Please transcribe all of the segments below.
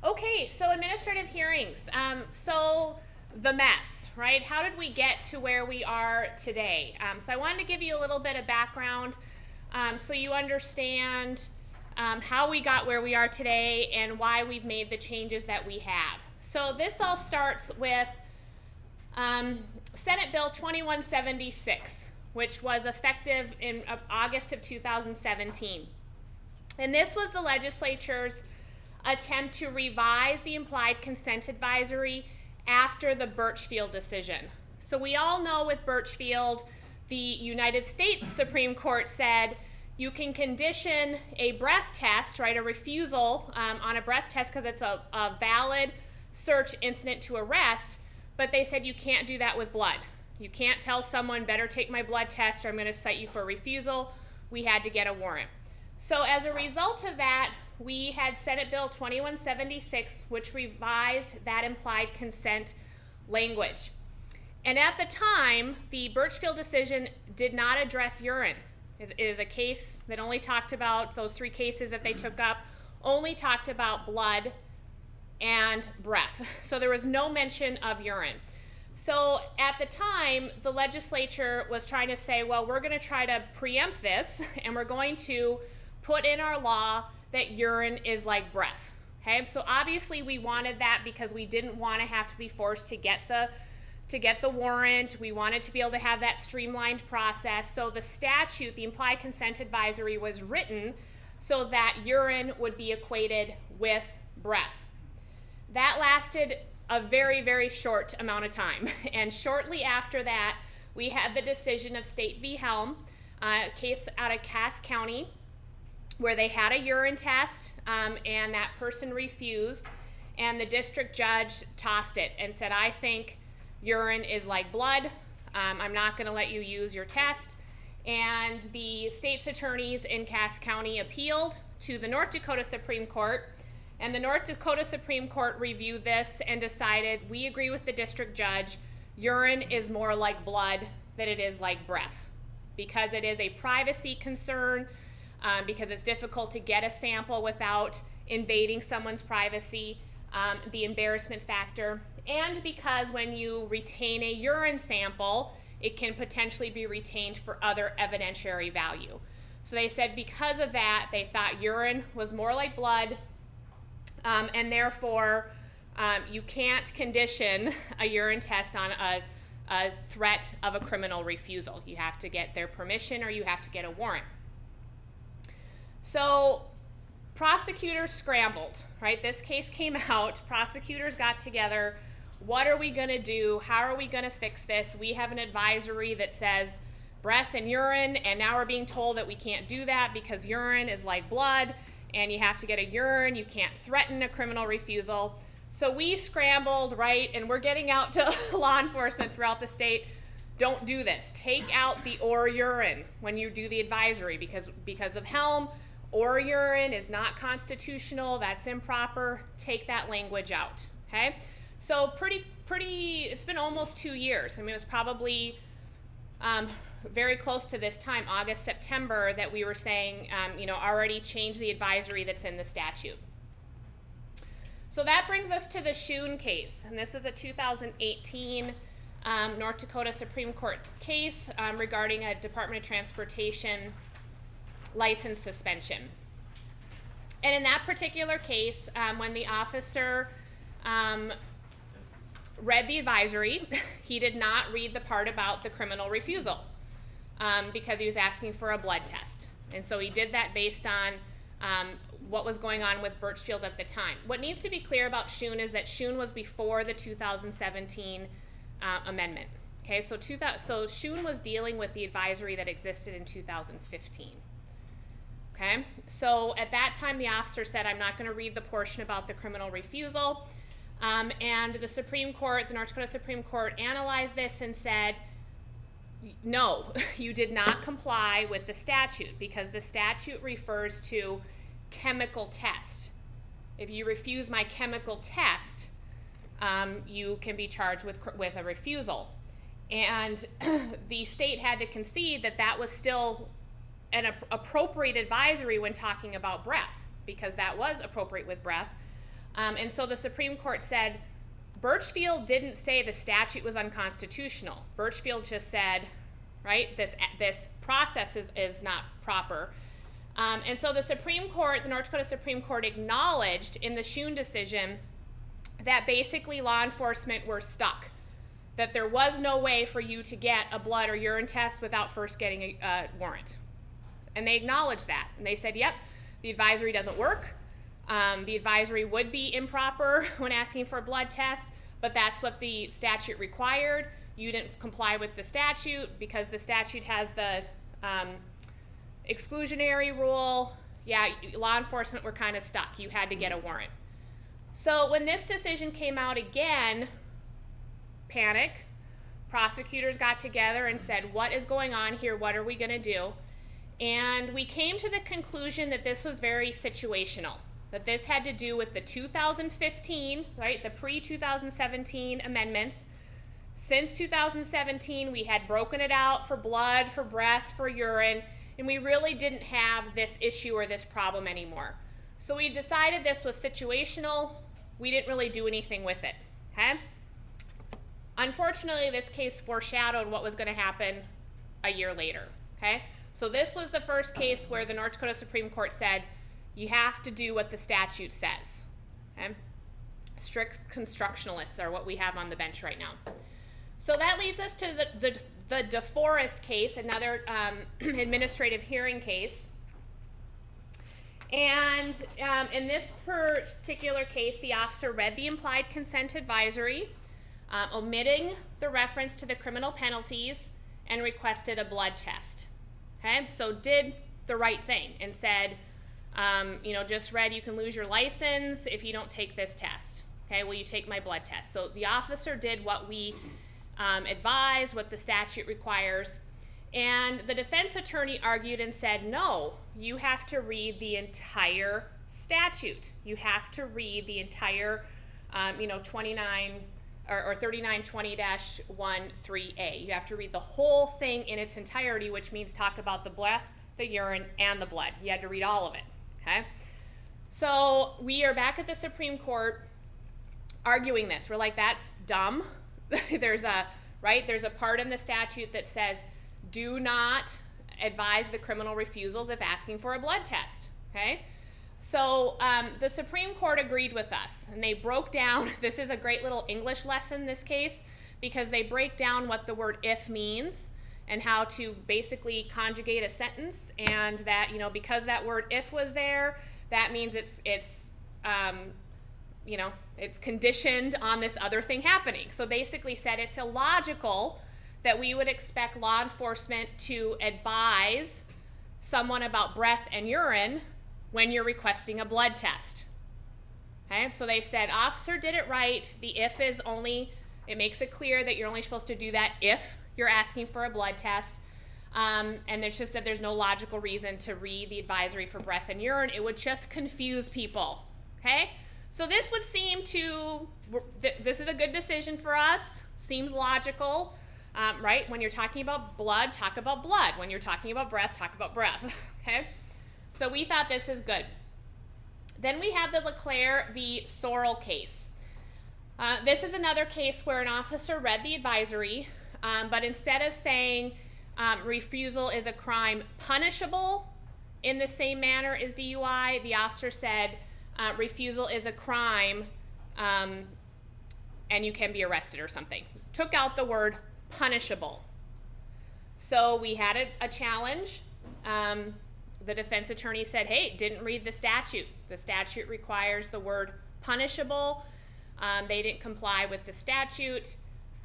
Okay, so administrative hearings. So the mess, right? How did we get to where we are today? So I wanted to give you a little bit of background so you understand how we got where we are today and why we've made the changes that we have. So this all starts with Senate Bill 2176, which was effective in August of 2017. And this was the legislature's attempt to revise the implied consent advisory after the Birchfield decision. So we all know with Birchfield, the United States Supreme Court said you can condition a breath test, right, a refusal on a breath test because it's a valid search incident to arrest, but they said you can't do that with blood. You can't tell someone, better take my blood test or I'm going to cite you for refusal. We had to get a warrant. So as a result of that, we had Senate Bill 2176, which revised that implied consent language. And at the time, the Birchfield decision did not address urine. It is a case that only talked about, those three cases that they took up, only talked about blood and breath. So there was no mention of urine. So at the time, the legislature was trying to say, well, we're going to try to preempt this, and we're going to put in our law that urine is like breath. Okay, so obviously we wanted that because we didn't want to have to be forced to get the warrant. We wanted to be able to have that streamlined process. So the statute, the implied consent advisory, was written so that urine would be equated with breath. That lasted a very, very short amount of time. And shortly after that, we had the decision of State v. Helm, a case out of Cass County, where they had a urine test and that person refused, and the district judge tossed it and said, I think urine is like blood. I'm not going to let you use your test. And the state's attorneys in Cass County appealed to the North Dakota Supreme Court, and the North Dakota Supreme Court reviewed this and decided, we agree with the district judge, urine is more like blood than it is like breath, because it is a privacy concern, because it's difficult to get a sample without invading someone's privacy, the embarrassment factor, and because when you retain a urine sample, it can potentially be retained for other evidentiary value. So they said because of that, they thought urine was more like blood, and therefore you can't condition a urine test on a threat of a criminal refusal. You have to get their permission or you have to get a warrant. So prosecutors scrambled, right? This case came out, prosecutors got together, what are we gonna do? How are we gonna fix this? We have an advisory that says breath and urine, and now we're being told that we can't do that because urine is like blood, and you have to get a urine, you can't threaten a criminal refusal. So we scrambled, right, and we're getting out to law enforcement throughout the state, don't do this. Take out the or urine when you do the advisory because of Helm. Or urine is not constitutional, that's improper, take that language out, okay? So pretty, it's been almost 2 years. I mean, it was probably very close to this time, August, September, that we were saying, already change the advisory that's in the statute. So that brings us to the Schoen case, and this is a 2018 North Dakota Supreme Court case regarding a Department of Transportation license suspension. And in that particular case, when the officer read the advisory, he did not read the part about the criminal refusal because he was asking for a blood test. And so he did that based on what was going on with Birchfield at the time. What needs to be clear about Schoen is that Schoen was before the 2017 amendment. Okay, so Schoen was dealing with the advisory that existed in 2015. Okay, so at that time the officer said, I'm not going to read the portion about the criminal refusal, and the Supreme Court, the North Dakota Supreme Court, analyzed this and said, no, you did not comply with the statute because the statute refers to chemical test. If you refuse my chemical test, you can be charged with a refusal. And the state had to concede that that was still an appropriate advisory when talking about breath, because that was appropriate with breath. And so the Supreme Court said, Birchfield didn't say the statute was unconstitutional. Birchfield just said, right, this process is not proper. And so the Supreme Court, the North Dakota Supreme Court, acknowledged in the Schoen decision that basically law enforcement were stuck, that there was no way for you to get a blood or urine test without first getting a warrant. And they acknowledged that. And they said, yep, the advisory doesn't work. The advisory would be improper when asking for a blood test, but that's what the statute required. You didn't comply with the statute because the statute has the exclusionary rule. Yeah, law enforcement were kind of stuck. You had to get a warrant. So when this decision came out again, panic. Prosecutors got together and said, what is going on here? What are we going to do? And we came to the conclusion that this was very situational, that this had to do with the 2015, right, the pre-2017 amendments. Since 2017, we had broken it out for blood, for breath, for urine, and we really didn't have this issue or this problem anymore. So we decided this was situational. We didn't really do anything with it, okay? Unfortunately, this case foreshadowed what was going to happen a year later, okay? So this was the first case where the North Dakota Supreme Court said, you have to do what the statute says, okay? Strict constructionalists are what we have on the bench right now. So that leads us to the DeForest case, another administrative hearing case. And in this particular case, the officer read the implied consent advisory, omitting the reference to the criminal penalties, and requested a blood test. Okay, so did the right thing and said, just read you can lose your license if you don't take this test. Okay, will you take my blood test? So the officer did what we advised, what the statute requires. And the defense attorney argued and said, no, you have to read the entire statute. You have to read the entire, 29 or 3920-13A. You have to read the whole thing in its entirety, which means talk about the breath, the urine, and the blood. You had to read all of it, okay? So we are back at the Supreme Court arguing this. We're like, that's dumb. There's a part in the statute that says, do not advise the criminal refusals if asking for a blood test, okay? So the Supreme Court agreed with us, and they broke down, this is a great little English lesson, this case, because they break down what the word if means and how to basically conjugate a sentence, and that, because that word if was there, that means it's conditioned on this other thing happening. So basically said it's illogical that we would expect law enforcement to advise someone about breath and urine when you're requesting a blood test. Okay, so they said, officer did it right. The if is only, it makes it clear that you're only supposed to do that if you're asking for a blood test. And it's just that there's no logical reason to read the advisory for breath and urine. It would just confuse people, okay? So this would seem to, this is a good decision for us, seems logical. Right? When you're talking about blood, talk about blood. When you're talking about breath, talk about breath. Okay? So we thought this is good. Then we have the LeClaire v. Sorrell case. This is another case where an officer read the advisory, but instead of saying refusal is a crime punishable in the same manner as DUI, the officer said refusal is a crime and you can be arrested or something. Took out the word punishable. So we had a challenge. The defense attorney said, hey, didn't read the statute. The statute requires the word punishable. They didn't comply with the statute.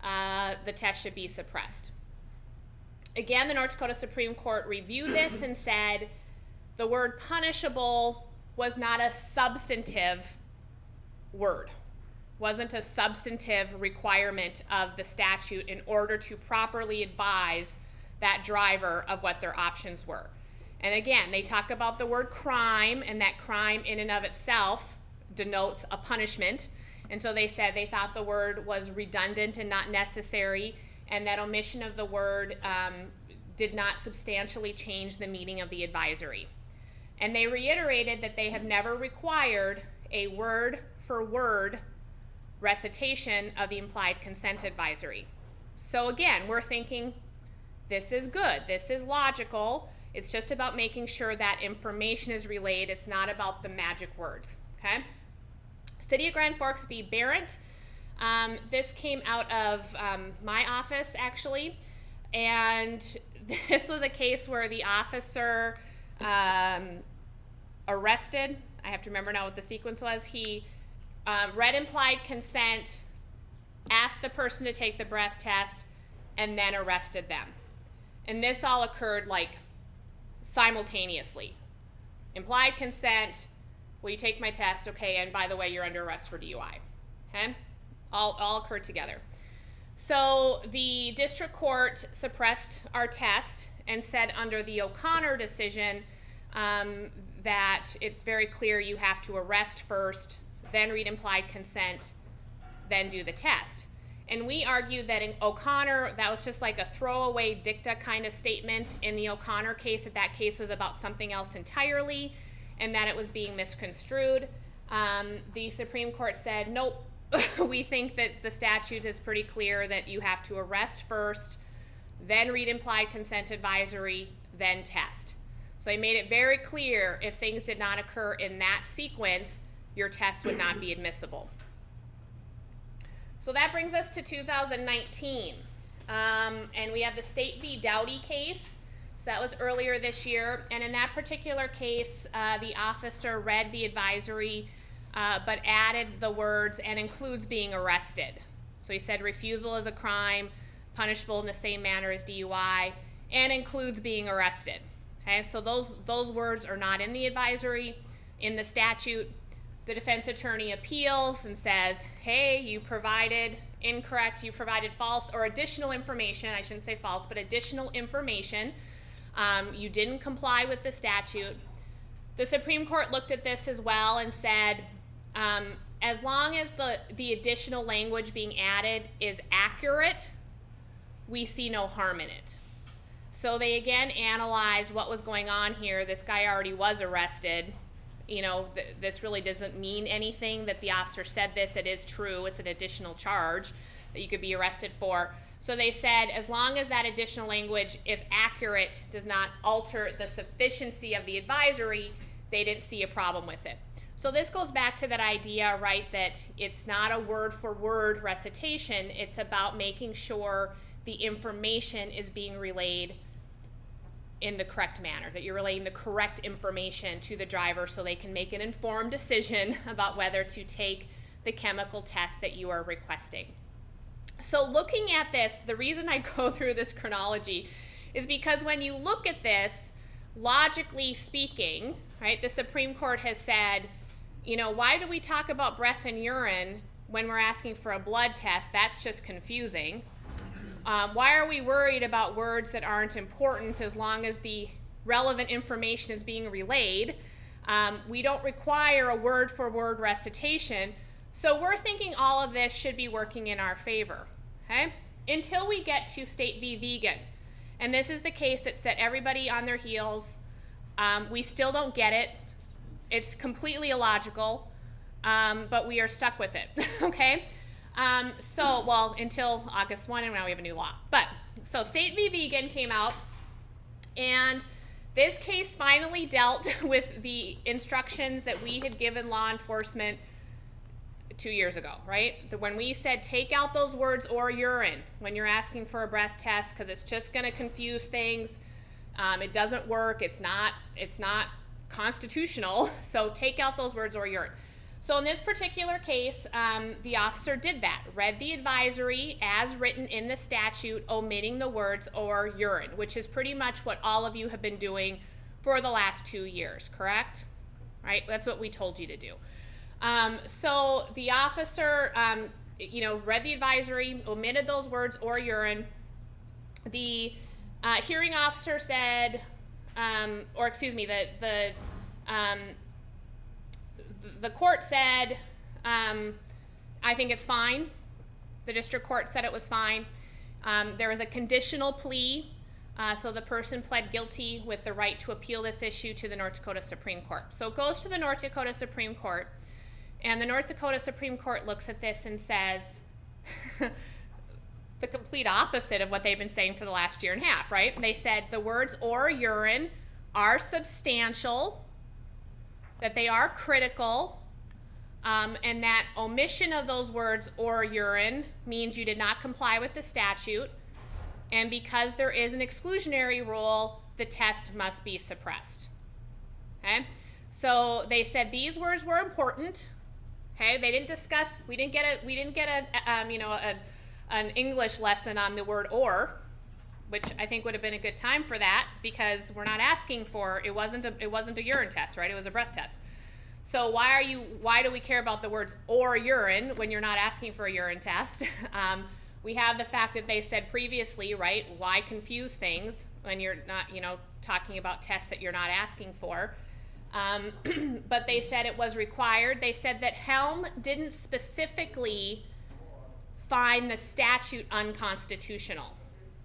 The test should be suppressed. Again, the North Dakota Supreme Court reviewed this and said the word punishable was not a substantive word. Wasn't a substantive requirement of the statute in order to properly advise that driver of what their options were. And again, they talk about the word crime, and that crime in and of itself denotes a punishment. And so they said they thought the word was redundant and not necessary, and that omission of the word did not substantially change the meaning of the advisory. And they reiterated that they have never required a word for word recitation of the implied consent advisory. So again, we're thinking this is good, this is logical. It's just about making sure that information is relayed. It's not about the magic words, okay? City of Grand Forks v. Barrett. This came out of my office, actually, and this was a case where the officer arrested, I have to remember now what the sequence was, he read implied consent, asked the person to take the breath test, and then arrested them. And this all occurred like simultaneously. Implied consent, will you take my test? Okay, and by the way, you're under arrest for DUI. Okay? All occurred together. So the district court suppressed our test and said under the O'Connor decision that it's very clear you have to arrest first, then read implied consent, then do the test. And we argued that in O'Connor, that was just like a throwaway dicta kind of statement in the O'Connor case, that case was about something else entirely, and that it was being misconstrued. The Supreme Court said, nope, we think that the statute is pretty clear that you have to arrest first, then read implied consent advisory, then test. So they made it very clear if things did not occur in that sequence, your test would not be admissible. So that brings us to 2019. And we have the State v. Dowdy case. So that was earlier this year. And in that particular case, the officer read the advisory, but added the words, and includes being arrested. So he said refusal is a crime, punishable in the same manner as DUI, and includes being arrested. Okay, so those words are not in the advisory. In the statute, the defense attorney appeals and says, hey, you provided incorrect, you provided false or additional information, I shouldn't say false, but additional information. You didn't comply with the statute. The Supreme Court looked at this as well and said, as long as the additional language being added is accurate, we see no harm in it. So they again analyzed what was going on here. This guy already was arrested. You know, this really doesn't mean anything that the officer said this. It is true. It's an additional charge that you could be arrested for. So they said as long as that additional language, if accurate, does not alter the sufficiency of the advisory, they didn't see a problem with it. So this goes back to that idea, right, that it's not a word-for-word recitation. It's about making sure the information is being relayed in the correct manner, that you're relaying the correct information to the driver so they can make an informed decision about whether to take the chemical test that you are requesting. So looking at this, the reason I go through this chronology is because when you look at this, logically speaking, right, the Supreme Court has said, you know, why do we talk about breath and urine when we're asking for a blood test? That's just confusing. Why are we worried about words that aren't important as long as the relevant information is being relayed? We don't require a word-for-word recitation, so we're thinking all of this should be working in our favor, okay? Until we get to State v. Vegan. And this is the case that set everybody on their heels. We still don't get it. It's completely illogical, but we are stuck with it, okay? Well, until August 1, and now we have a new law. But, so State v. Vegan came out, and this case finally dealt with the instructions that we had given law enforcement 2 years ago, right? When we said take out those words or urine when you're asking for a breath test because it's just going to confuse things. It doesn't work. It's not constitutional. So take out those words or urine. So in this particular case, the officer did that, read the advisory as written in the statute, omitting the words or urine, which is pretty much what all of you have been doing for the last 2 years, correct? Right? That's what we told you to do. So the officer, read the advisory, omitted those words or urine. The hearing officer said, the court said, I think it's fine. The district court said it was fine. There was a conditional plea, so the person pled guilty with the right to appeal this issue to the North Dakota Supreme Court. So it goes to the North Dakota Supreme Court. And the North Dakota Supreme Court looks at this and says the complete opposite of what they've been saying for the last year and a half, right? They said the words or urine are substantial, that they are critical, and that omission of those words or urine means you did not comply with the statute, and because there is an exclusionary rule, the test must be suppressed. Okay? So they said these words were important. Okay? They didn't discuss. We didn't get an English lesson on the word or, which I think would have been a good time for that, because we're not asking for, it wasn't a urine test, right? It was a breath test. So why do we care about the words or urine when you're not asking for a urine test? We have the fact that they said previously, right? Why confuse things when you're not, talking about tests that you're not asking for? But they said it was required. They said that Helm didn't specifically find the statute unconstitutional.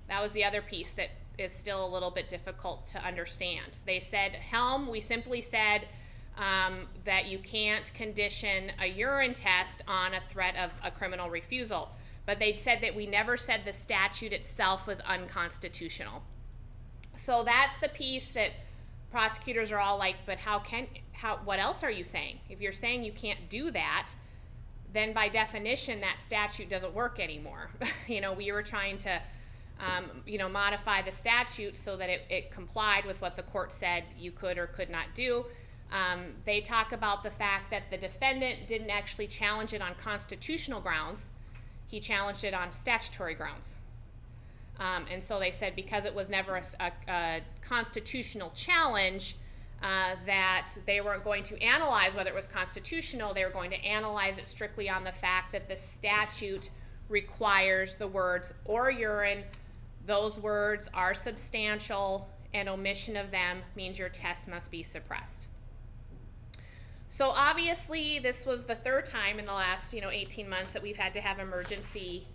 That was the other piece that is still a little bit difficult to understand. They said, Helm, we simply said that you can't condition a urine test on a threat of a criminal refusal. But they said that we never said the statute itself was unconstitutional. So that's the piece that prosecutors are all like, but what else are you saying? If you're saying you can't do that, then by definition that statute doesn't work anymore. We were trying to modify the statute so that it complied with what the court said you could or could not do. They talk about the fact that the defendant didn't actually challenge it on constitutional grounds. He challenged it on statutory grounds. And so they said because it was never a constitutional challenge, that they weren't going to analyze whether it was constitutional. They were going to analyze it strictly on the fact that the statute requires the words or urine. Those words are substantial, and omission of them means your test must be suppressed. So obviously this was the third time in the last 18 months that we've had to have emergency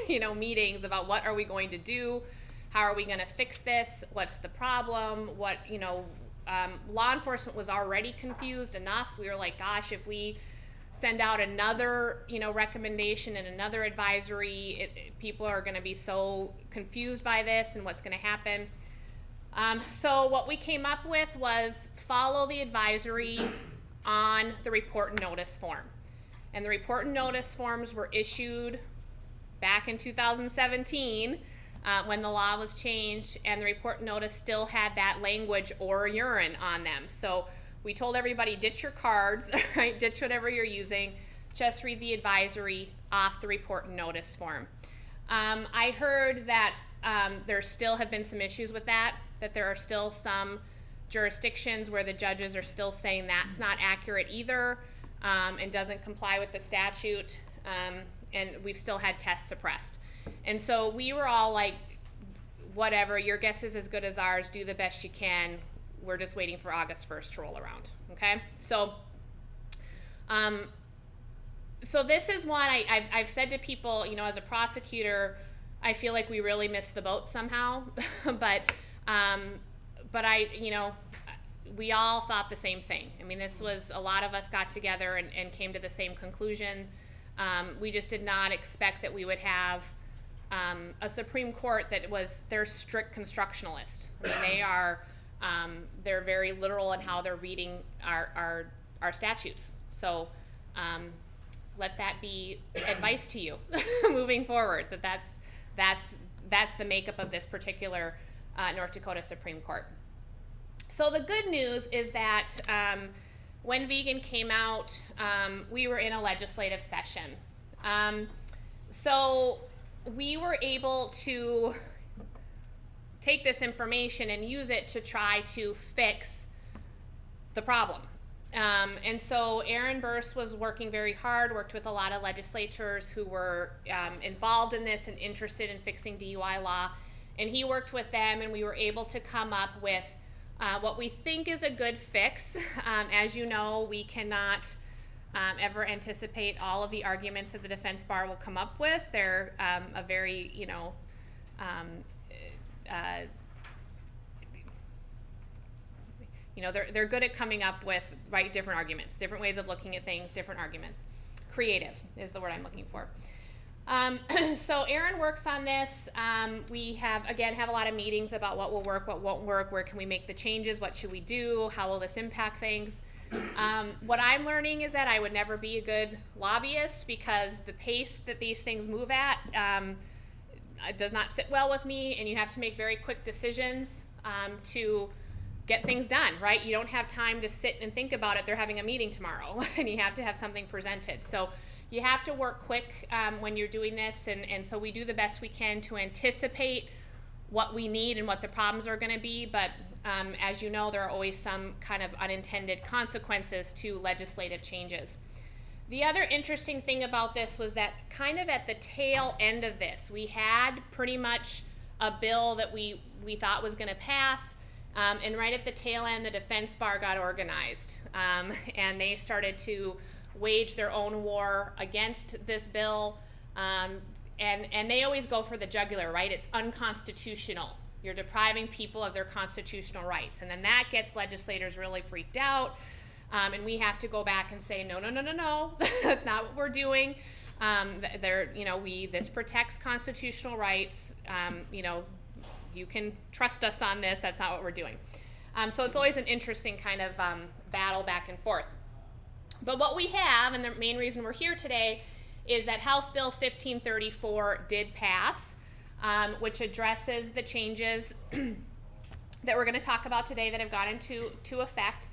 meetings about what are we going to do, how are we going to fix this, what's the problem, law enforcement was already confused enough. We were like, gosh, if we send out another recommendation and another advisory, people are going to be so confused by this and what's going to happen. So what we came up with was follow the advisory on the report and notice form. And the report and notice forms were issued back in 2017 when the law was changed, and the report and notice still had that language or urine on them. So we told everybody, ditch your cards, right? Ditch whatever you're using, just read the advisory off the report and notice form. I heard that there still have been some issues with that there are still some jurisdictions where the judges are still saying that's not accurate either, and doesn't comply with the statute, and we've still had tests suppressed. And so we were all like, whatever, your guess is as good as ours, do the best you can, we're just waiting for August 1st to roll around, okay? So this is one I've said to people, as a prosecutor, I feel like we really missed the boat somehow, but we all thought the same thing. I mean, this was, a lot of us got together and came to the same conclusion. We just did not expect that we would have a Supreme Court that they're strict constructionalists. I mean, they're very literal in how they're reading our statutes. So let that be advice to you moving forward, that's the makeup of this particular North Dakota Supreme Court. So the good news is that when vegan came out, we were in a legislative session. So we were able to take this information and use it to try to fix the problem. And so Aaron Burse was working very hard, worked with a lot of legislators who were involved in this and interested in fixing DUI law. And he worked with them, and we were able to come up with what we think is a good fix. As you know, we cannot ever anticipate all of the arguments that the defense bar will come up with. They're a very, You know, they're good at coming up with different arguments, different ways of looking at things, different arguments. Creative is the word I'm looking for. So Aaron works on this. We have a lot of meetings about what will work, what won't work, where can we make the changes, what should we do, how will this impact things. What I'm learning is that I would never be a good lobbyist because the pace that these things move at does not sit well with me, and you have to make very quick decisions to get things done, right? You don't have time to sit and think about it. They're having a meeting tomorrow, and you have to have something presented. So you have to work quick when you're doing this, and so we do the best we can to anticipate what we need and what the problems are going to be, but as you know, there are always some kind of unintended consequences to legislative changes. The other interesting thing about this was that kind of at the tail end of this, we had pretty much a bill that we thought was going to pass, and right at the tail end, the defense bar got organized, and they started to wage their own war against this bill, and they always go for the jugular, right? It's unconstitutional. You're depriving people of their constitutional rights, and then that gets legislators really freaked out. And we have to go back and say, no, that's not what we're doing. This protects constitutional rights. You can trust us on this. That's not what we're doing. So it's always an interesting kind of battle back and forth. But what we have, and the main reason we're here today, is that House Bill 1534 did pass, which addresses the changes that we're going to talk about today that have gone into effect.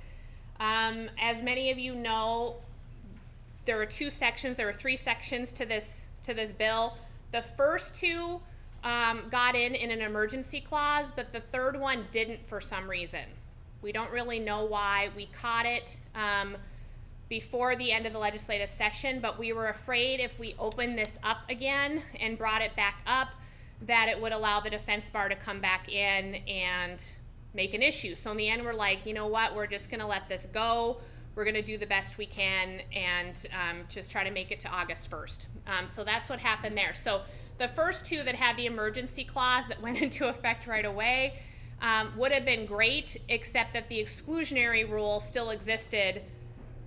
As many of you know, there were three sections to this bill. The first two got in an emergency clause, but the third one didn't for some reason. We don't really know why. We caught it before the end of the legislative session, but we were afraid if we opened this up again and brought it back up, that it would allow the defense bar to come back in and make an issue. So in the end, we're like, you know what, we're just going to let this go. We're going to do the best we can and just try to make it to August 1st. So that's what happened there. So the first two that had the emergency clause that went into effect right away would have been great, except that the exclusionary rule still existed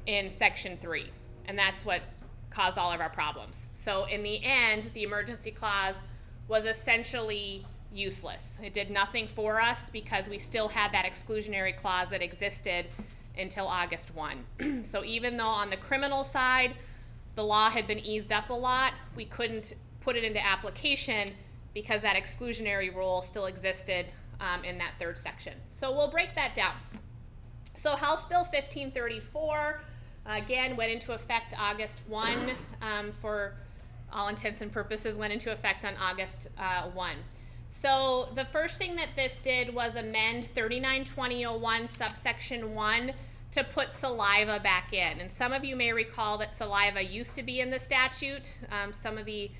in Section 3, and that's what caused all of our problems. So in the end, the emergency clause was essentially useless. It did nothing for us because we still had that exclusionary clause that existed until August 1. So even though on the criminal side, the law had been eased up a lot, we couldn't put it into application because that exclusionary rule still existed in that third section. So we'll break that down. So House Bill 1534, again, went into effect August 1 for all intents and purposes, went into effect on August 1. So the first thing that this did was amend 392001 subsection 1 to put saliva back in. And some of you may recall that saliva used to be in the statute. Some of the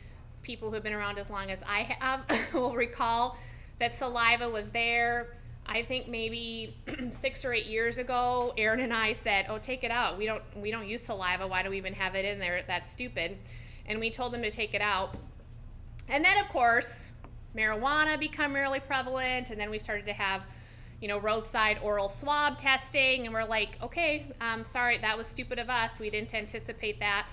people who have been around as long as I have will recall that saliva was there. I think maybe 6 or 8 years ago, Aaron and I said, oh, take it out. We don't use saliva. Why do we even have it in there? That's stupid. And we told them to take it out. And then, of course, marijuana became really prevalent, and then we started to have, roadside oral swab testing, and we're like, okay, sorry, that was stupid of us. We didn't anticipate that.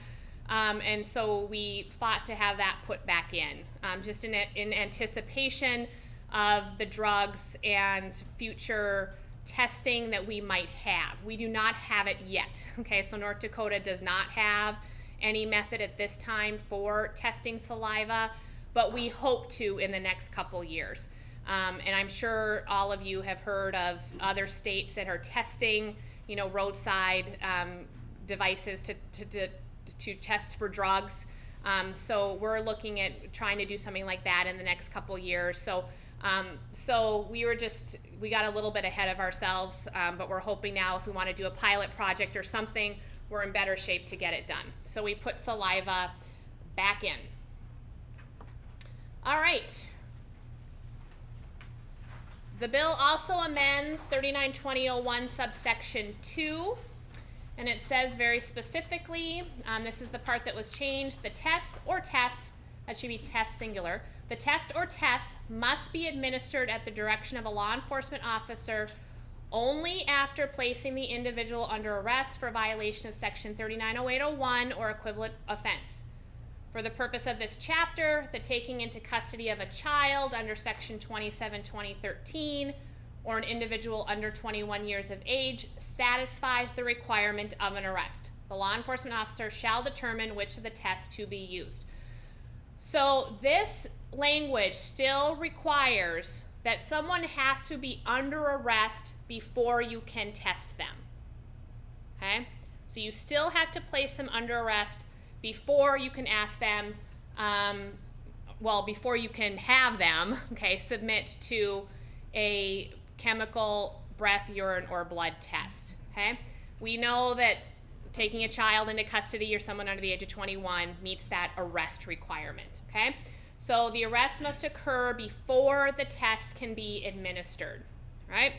And so we fought to have that put back in, just in anticipation of the drugs and future testing that we might have. We do not have it yet, okay? So North Dakota does not have any method at this time for testing saliva, but we hope to in the next couple years. And I'm sure all of you have heard of other states that are testing, roadside devices to test for drugs. So we're looking at trying to do something like that in the next couple years. So we got a little bit ahead of ourselves, but we're hoping now if we want to do a pilot project or something, we're in better shape to get it done. So we put saliva back in. All right. The bill also amends 392001 subsection 2, and it says very specifically, this is the part that was changed, the tests, that should be test singular, the test or tests must be administered at the direction of a law enforcement officer only after placing the individual under arrest for violation of Section 390801 or equivalent offense. For the purpose of this chapter, the taking into custody of a child under Section 27-2013 or an individual under 21 years of age satisfies the requirement of an arrest. The law enforcement officer shall determine which of the tests to be used. So this language still requires that someone has to be under arrest before you can test them. Okay? So you still have to place them under arrest before you can ask them, before you can have them, okay, submit to a chemical, breath, urine, or blood test. Okay? We know that taking a child into custody or someone under the age of 21 meets that arrest requirement. Okay? So the arrest must occur before the test can be administered, right?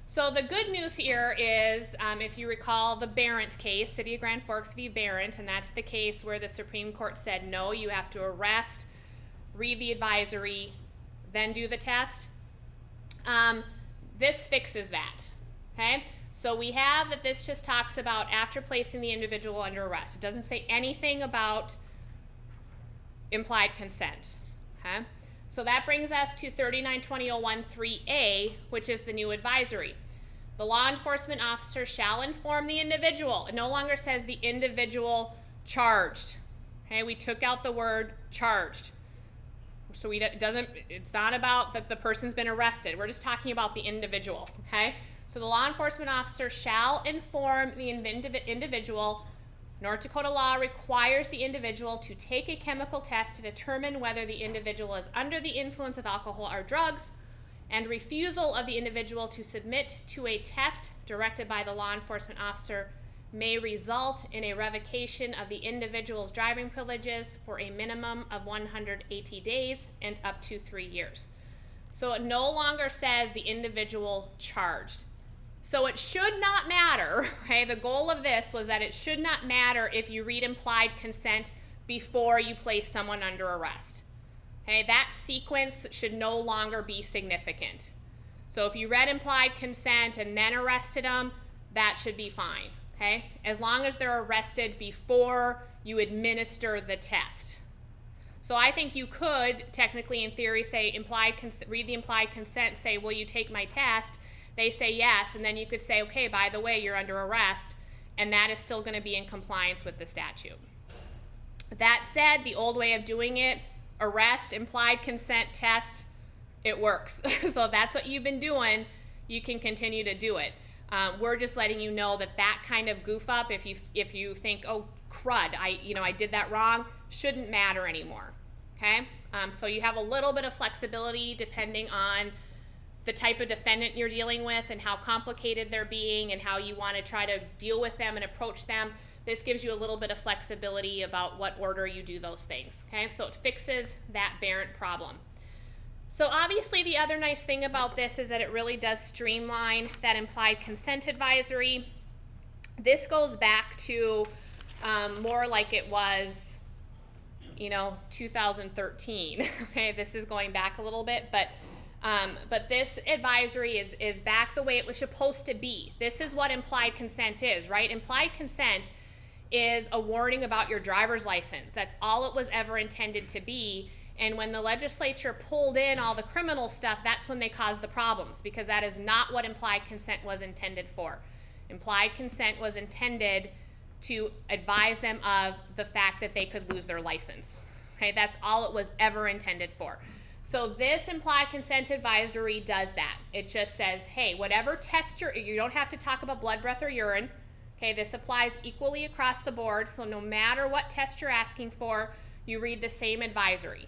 So the good news here is, if you recall the Barrett case, City of Grand Forks v. Barrett, and that's the case where the Supreme Court said, no, you have to arrest, read the advisory, then do the test. This fixes that, okay? So we have that this just talks about after placing the individual under arrest. It doesn't say anything about implied consent. Okay? So that brings us to 3920.01.3a, which is the new advisory. The law enforcement officer shall inform the individual. It no longer says the individual charged. Okay? We took out the word charged. So it's not about that the person's been arrested. We're just talking about the individual. Okay? So the law enforcement officer shall inform the individual. North Dakota law requires the individual to take a chemical test to determine whether the individual is under the influence of alcohol or drugs, and refusal of the individual to submit to a test directed by the law enforcement officer may result in a revocation of the individual's driving privileges for a minimum of 180 days and up to 3 years. So it no longer says the individual charged. So it should not matter, okay? The goal of this was that it should not matter if you read implied consent before you place someone under arrest. Okay, that sequence should no longer be significant. So if you read implied consent and then arrested them, that should be fine, okay? As long as they're arrested before you administer the test. So I think you could technically, in theory, say read the implied consent, say, will you take my test? They say yes, and then you could say, okay, by the way, you're under arrest, and that is still going to be in compliance with the statute. That said, the old way of doing it, arrest, implied consent, test, it works. So if that's what you've been doing, you can continue to do it. We're just letting you know that that kind of goof up, if you think, oh, crud, I did that wrong, shouldn't matter anymore, okay? So you have a little bit of flexibility depending on the type of defendant you're dealing with and how complicated they're being and how you want to try to deal with them and approach them. This gives you a little bit of flexibility about what order you do those things, okay? So it fixes that Barrett problem. So obviously the other nice thing about this is that it really does streamline that implied consent advisory. This goes back to more like it was, 2013, okay? This is going back a little bit, but this advisory is back the way it was supposed to be. This is what implied consent is, right? Implied consent is a warning about your driver's license. That's all it was ever intended to be. And when the legislature pulled in all the criminal stuff, that's when they caused the problems, because that is not what implied consent was intended for. Implied consent was intended to advise them of the fact that they could lose their license. Okay, that's all it was ever intended for. So this implied consent advisory does that. It just says, hey, whatever test you don't have to talk about blood, breath, or urine. Okay, this applies equally across the board, so no matter what test you're asking for, you read the same advisory.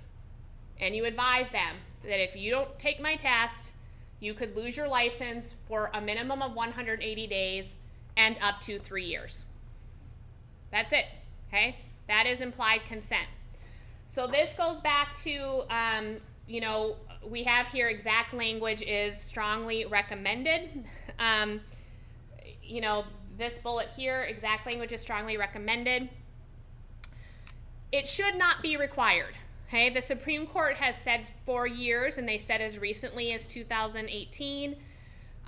And you advise them that if you don't take my test, you could lose your license for a minimum of 180 days and up to 3 years. That's it, okay? That is implied consent. So this goes back to, we have here exact language is strongly recommended. This bullet here, exact language is strongly recommended. It should not be required. Okay, the Supreme Court has said for years, and they said as recently as 2018,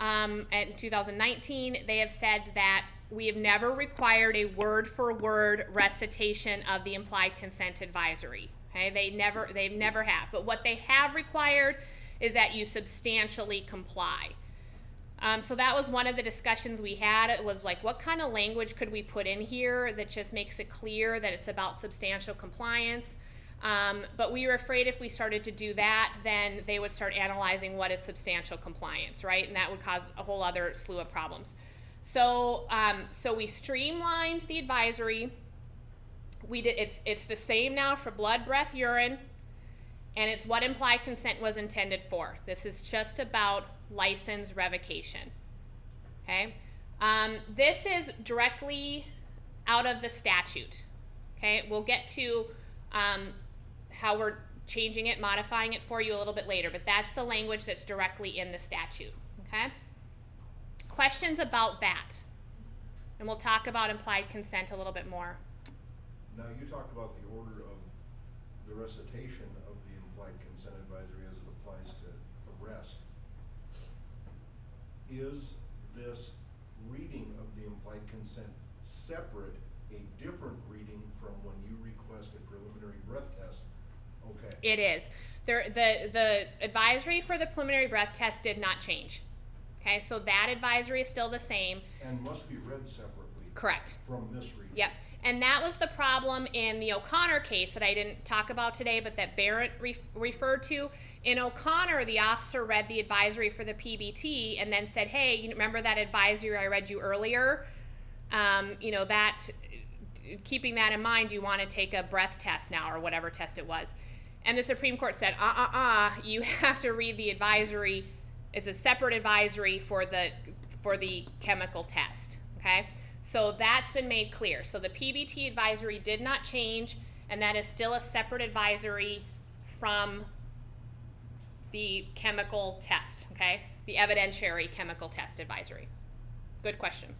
in 2019, they have said that we have never required a word-for-word recitation of the implied consent advisory. Okay, they've never have. But what they have required is that you substantially comply. So that was one of the discussions we had. It was like, what kind of language could we put in here that just makes it clear that it's about substantial compliance? But we were afraid if we started to do that, then they would start analyzing what is substantial compliance, right? And that would cause a whole other slew of problems. So, so we streamlined the advisory. It's the same now for blood, breath, urine, and it's what implied consent was intended for. This is just about license revocation, okay? This is directly out of the statute, okay? We'll get to how we're changing it, modifying it for you a little bit later, but that's the language that's directly in the statute, okay? Questions about that? And we'll talk about implied consent a little bit more. Now, you talked about the order of the recitation of the implied consent advisory as it applies to arrest. Is this reading of the implied consent separate, a different reading from when you request a preliminary breath test? Okay. It is. The advisory for the preliminary breath test did not change. Okay, so that advisory is still the same. And must be read separately. Correct. From this reading. Yep. And that was the problem in the O'Connor case that I didn't talk about today, but that Barrett referred to. In O'Connor, the officer read the advisory for the PBT and then said, hey, you remember that advisory I read you earlier? You know, that, keeping that in mind, you want to take a breath test now, or whatever test it was. And the Supreme Court said, you have to read the advisory. It's a separate advisory for the chemical test, okay? So that's been made clear. So the PBT advisory did not change, and that is still a separate advisory from the chemical test, okay? The evidentiary chemical test advisory. Good question.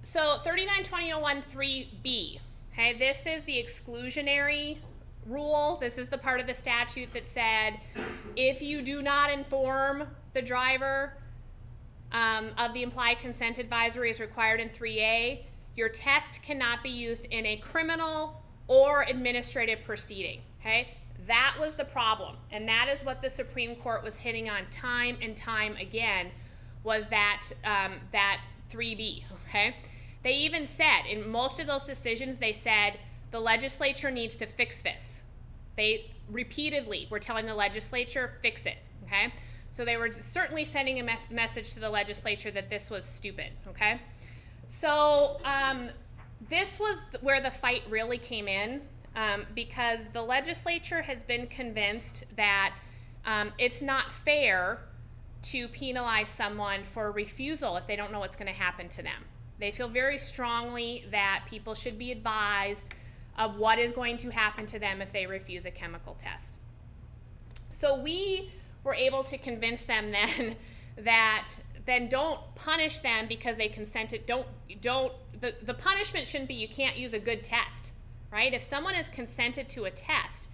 So 3920.01(3)(b), okay? This is the exclusionary rule. This is the part of the statute that said, if you do not inform the driver of the implied consent advisory as required in 3A, your test cannot be used in a criminal or administrative proceeding, okay? That was the problem, and that is what the Supreme Court was hitting on time and time again, was that, that 3B, okay? They even said, in most of those decisions, they said, the legislature needs to fix this. They repeatedly were telling the legislature, fix it, okay? So they were certainly sending a message to the legislature that this was stupid, okay? So this was where the fight really came in, because the legislature has been convinced that it's not fair to penalize someone for refusal if they don't know what's going to happen to them. They feel very strongly that people should be advised of what is going to happen to them if they refuse a chemical test. So we were able to convince them then that then don't punish them because they consented. The punishment shouldn't be you can't use a good test, right? If someone has consented to a test,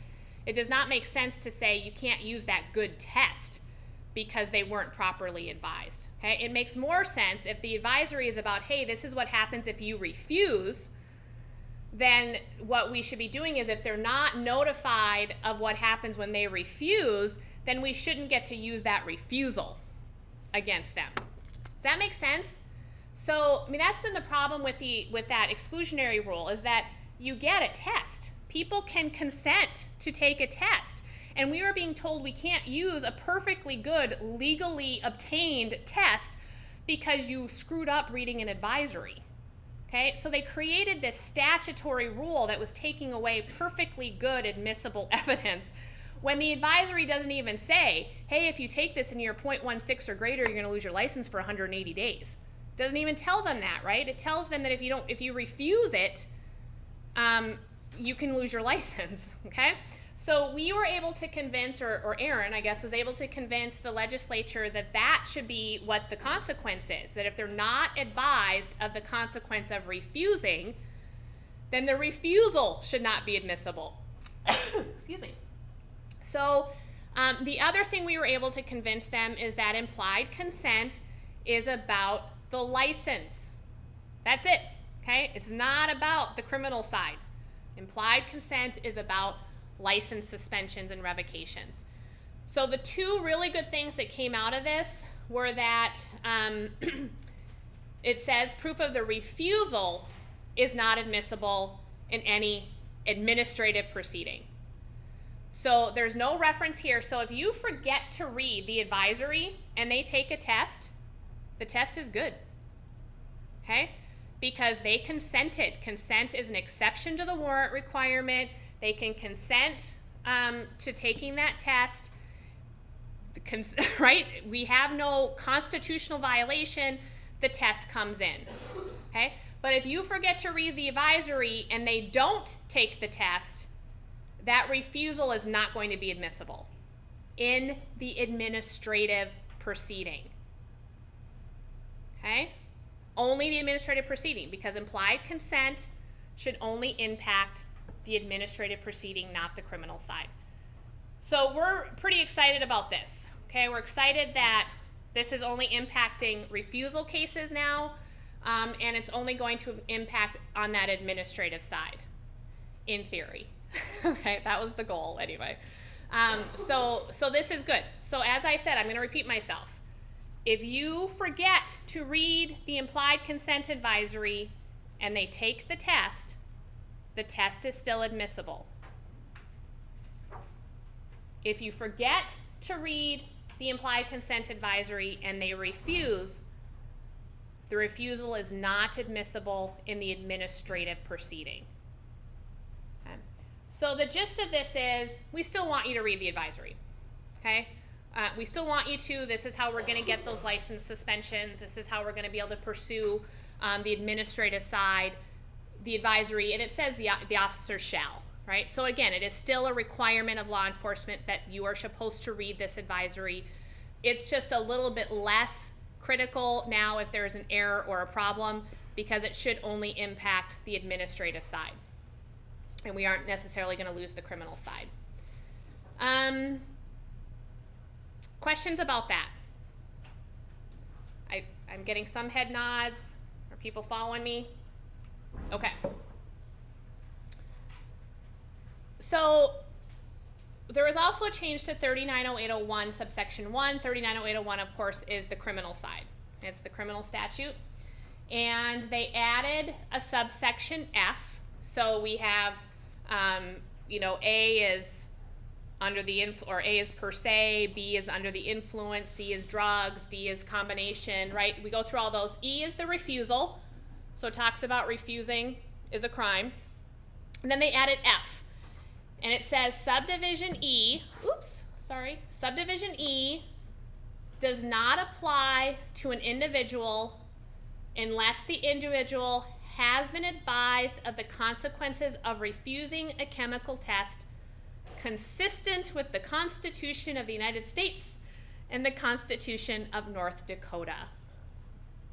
it does not make sense to say you can't use that good test because they weren't properly advised, okay? It makes more sense if the advisory is about, hey, this is what happens if you refuse. Then what we should be doing is, if they're not notified of what happens when they refuse, then we shouldn't get to use that refusal against them. Does that make sense? So, I mean, that's been the problem with that exclusionary rule, is that you get a test. People can consent to take a test. And we were being told we can't use a perfectly good, legally obtained test because you screwed up reading an advisory. Okay, so they created this statutory rule that was taking away perfectly good admissible evidence when the advisory doesn't even say, hey, if you take this and you're 0.16 or greater, you're going to lose your license for 180 days. It doesn't even tell them that, right? It tells them that if you refuse it, you can lose your license, okay? So we were able to convince, or Aaron, I guess, was able to convince the legislature that that should be what the consequence is, that if they're not advised of the consequence of refusing, then the refusal should not be admissible. Excuse me. So The other thing we were able to convince them is that implied consent is about the license. That's it, okay? It's not about the criminal side. Implied consent is about license suspensions and revocations. So the two really good things that came out of this were that it says proof of the refusal is not admissible in any administrative proceeding. So there's no reference here. So if you forget to read the advisory and they take a test, the test is good, okay? Because they consented. Consent is an exception to the warrant requirement. They can consent to taking that test, right? We have no constitutional violation. The test comes in, okay? But if you forget to read the advisory and they don't take the test, that refusal is not going to be admissible in the administrative proceeding, okay? Only the administrative proceeding, because implied consent should only impact the administrative proceeding, not the criminal side. So we're pretty excited about this, okay? We're excited that this is only impacting refusal cases now, and it's only going to impact on that administrative side, in theory. Okay, that was the goal anyway. So this is good. So as I said, I'm going to repeat myself. If you forget to read the implied consent advisory and they take the test is still admissible. If you forget to read the implied consent advisory and they refuse, the refusal is not admissible in the administrative proceeding. Okay. So the gist of this is we still want you to read the advisory, okay? We still want you to. This is how we're going to get those license suspensions. This is how we're going to be able to pursue the administrative side, the advisory, and it says the officer shall, right? So again, it is still a requirement of law enforcement that you are supposed to read this advisory. It's just a little bit less critical now if there's an error or a problem, because it should only impact the administrative side. And we aren't necessarily going to lose the criminal side. Questions about that? I'm getting some head nods. Are people following me? Okay. So there was also a change to 390801 subsection 1. 390801, of course, is the criminal side. It's the criminal statute. And they added a subsection F. So we have, A is under the or A is per se, B is under the influence, C is drugs, D is combination, right? We go through all those. E is the refusal. So it talks about refusing is a crime. And then they added F. And it says subdivision E, subdivision E does not apply to an individual unless the individual has been advised of the consequences of refusing a chemical test consistent with the Constitution of the United States and the Constitution of North Dakota.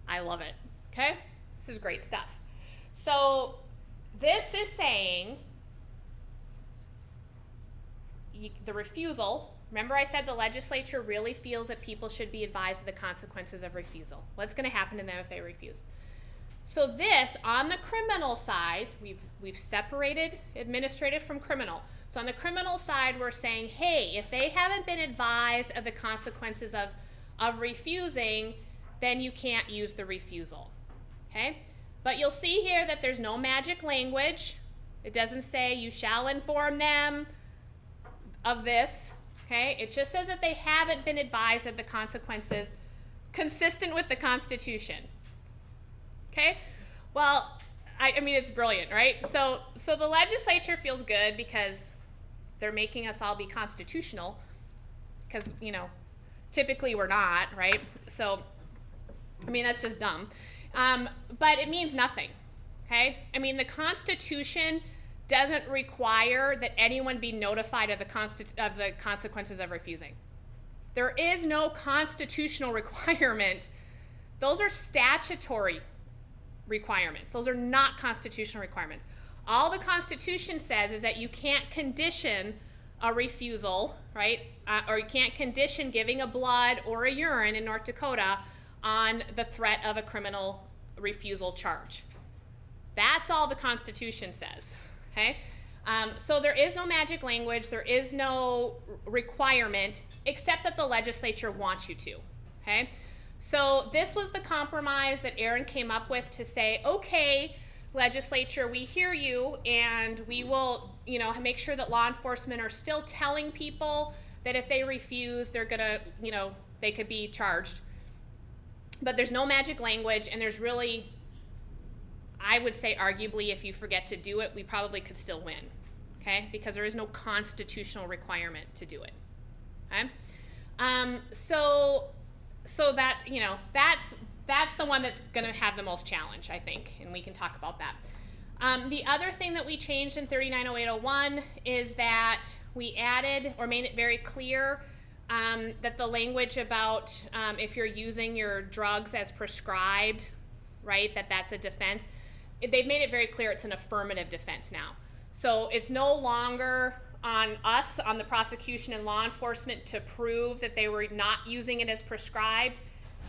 I love it, okay? This is great stuff. So this is saying the refusal, remember I said the legislature really feels that people should be advised of the consequences of refusal. What's going to happen to them if they refuse? So this, on the criminal side, we've separated administrative from criminal. So on the criminal side, we're saying, hey, if they haven't been advised of the consequences of refusing, then you can't use the refusal, okay? But you'll see here that there's no magic language. It doesn't say you shall inform them of this, okay? It just says that they haven't been advised of the consequences consistent with the Constitution, okay? Well, I mean, it's brilliant, right? So the legislature feels good because they're making us all be constitutional because, typically we're not, right? So, I mean, that's just dumb. But it means nothing, okay? I mean, the Constitution doesn't require that anyone be notified of the consequences of refusing. There is no constitutional requirement. Those are statutory requirements. Those are not constitutional requirements. All the Constitution says is that you can't condition a refusal, right? Or you can't condition giving a blood or a urine in North Dakota on the threat of a criminal refusal charge. That's all the Constitution says, okay? So there is no magic language, there is no requirement, except that the legislature wants you to, okay? So this was the compromise that Aaron came up with to say, okay, legislature, we hear you, and we will, make sure that law enforcement are still telling people that if they refuse, they're gonna, they could be charged. But there's no magic language, and there's really, I would say arguably, if you forget to do it, we probably could still win, okay? Because there is no constitutional requirement to do it, okay? So that, that's the one that's gonna have the most challenge, I think, and we can talk about that. The other thing that we changed in 390801 is that we added or made it very clear that the language about if you're using your drugs as prescribed, right, that's a defense. They've made it very clear it's an affirmative defense now. So it's no longer on us, on the prosecution and law enforcement, to prove that they were not using it as prescribed.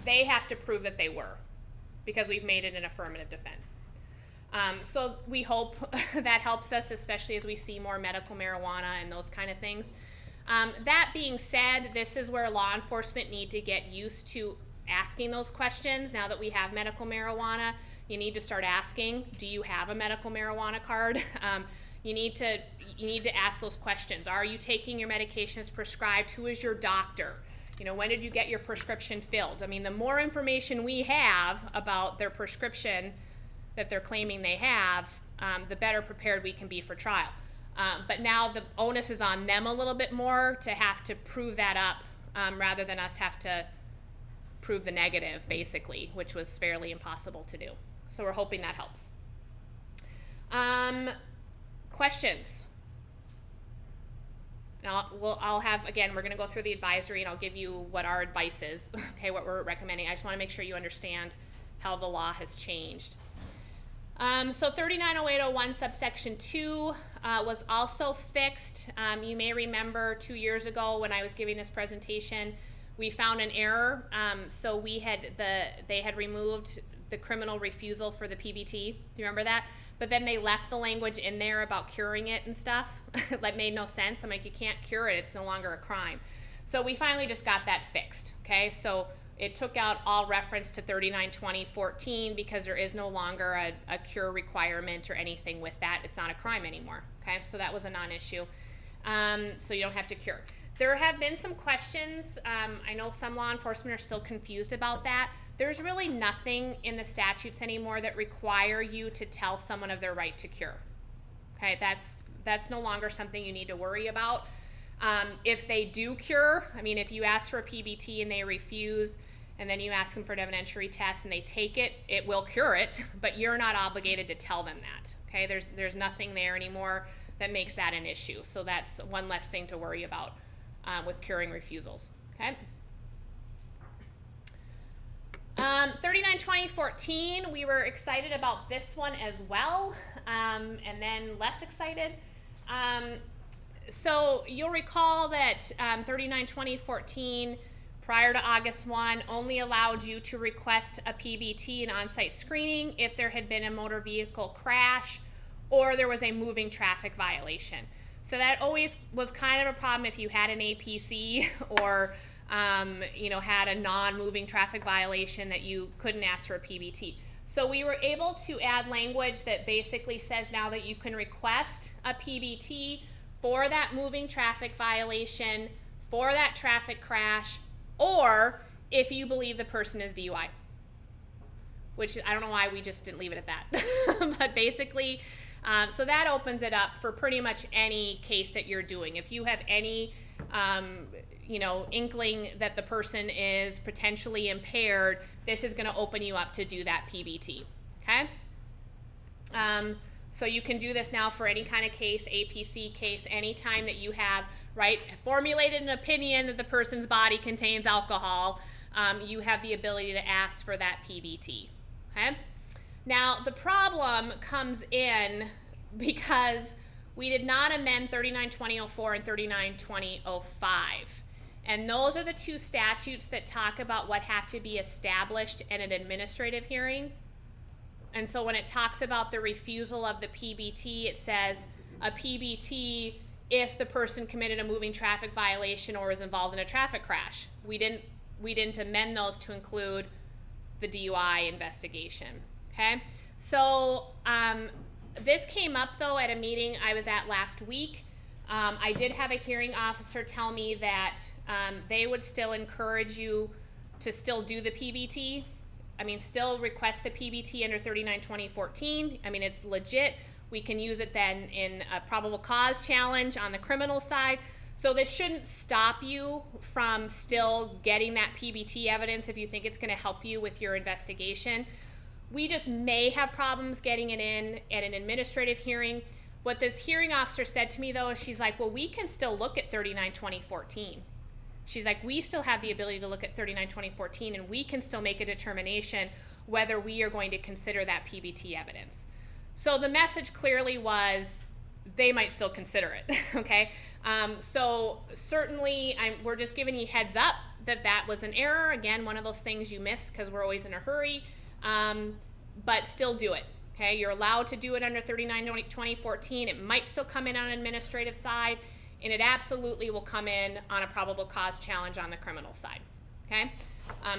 They have to prove that they were, because we've made it an affirmative defense. So we hope that helps us, especially as we see more medical marijuana and those kind of things. That being said, this is where law enforcement need to get used to asking those questions. Now that we have medical marijuana, you need to start asking, do you have a medical marijuana card? You need to ask those questions. Are you taking your medication as prescribed? Who is your doctor? When did you get your prescription filled? I mean, the more information we have about their prescription that they're claiming they have, the better prepared we can be for trial. But now the onus is on them a little bit more to have to prove that up, rather than us have to prove the negative, basically, which was fairly impossible to do. So we're hoping that helps. Questions? And I'll have, again, we're gonna go through the advisory and I'll give you what our advice is, okay, what we're recommending. I just wanna make sure you understand how the law has changed. So 390801 subsection 2 was also fixed. You may remember 2 years ago when I was giving this presentation, we found an error. So they had removed the criminal refusal for the PBT. Do you remember that? But then they left the language in there about curing it and stuff. That made no sense. I'm like, you can't cure it, it's no longer a crime. So we finally just got that fixed, okay? So it took out all reference to 392014 because there is no longer a cure requirement or anything with that. It's not a crime anymore, okay? So that was a non-issue. So you don't have to cure. There have been some questions. I know some law enforcement are still confused about that. There's really nothing in the statutes anymore that require you to tell someone of their right to cure. Okay, that's no longer something you need to worry about. If they do cure, I mean, if you ask for a PBT and they refuse, and then you ask them for an evidentiary test and they take it, it will cure it, but you're not obligated to tell them that. Okay, there's nothing there anymore that makes that an issue. So that's one less thing to worry about with curing refusals. Okay. 392014, we were excited about this one as well, and then less excited. So you'll recall that 392014, prior to August 1, only allowed you to request a PBT, an on-site screening, if there had been a motor vehicle crash or there was a moving traffic violation. So that always was kind of a problem if you had an APC or had a non-moving traffic violation that you couldn't ask for a PBT. So we were able to add language that basically says now that you can request a PBT for that moving traffic violation, for that traffic crash, or if you believe the person is DUI. Which I don't know why we just didn't leave it at that. But basically, so that opens it up for pretty much any case that you're doing. If you have any inkling that the person is potentially impaired, this is going to open you up to do that PBT, okay? So you can do this now for any kind of case, APC case, anytime that you have, right, formulated an opinion that the person's body contains alcohol, you have the ability to ask for that PBT, okay? Now, the problem comes in because We did not amend 392004 and 392005. And those are the two statutes that talk about what have to be established in an administrative hearing. And so when it talks about the refusal of the PBT, it says a PBT if the person committed a moving traffic violation or was involved in a traffic crash. We didn't amend those to include the DUI investigation, okay? So this came up though at a meeting I was at last week. I did have a hearing officer tell me that they would still encourage you to still do the PBT. I mean, still request the PBT under 392014. I mean, it's legit. We can use it then in a probable cause challenge on the criminal side. So this shouldn't stop you from still getting that PBT evidence if you think it's going to help you with your investigation. We just may have problems getting it in at an administrative hearing. What this hearing officer said to me though is she's like, well, we can still look at 392014. She's like, we still have the ability to look at 392014 and we can still make a determination whether we are going to consider that PBT evidence. So the message clearly was they might still consider it, okay? So certainly we're just giving you heads up that that was an error. Again, one of those things you missed because we're always in a hurry, but still do it, okay? You're allowed to do it under 392014. It might still come in on an administrative side, and it absolutely will come in on a probable cause challenge on the criminal side, okay?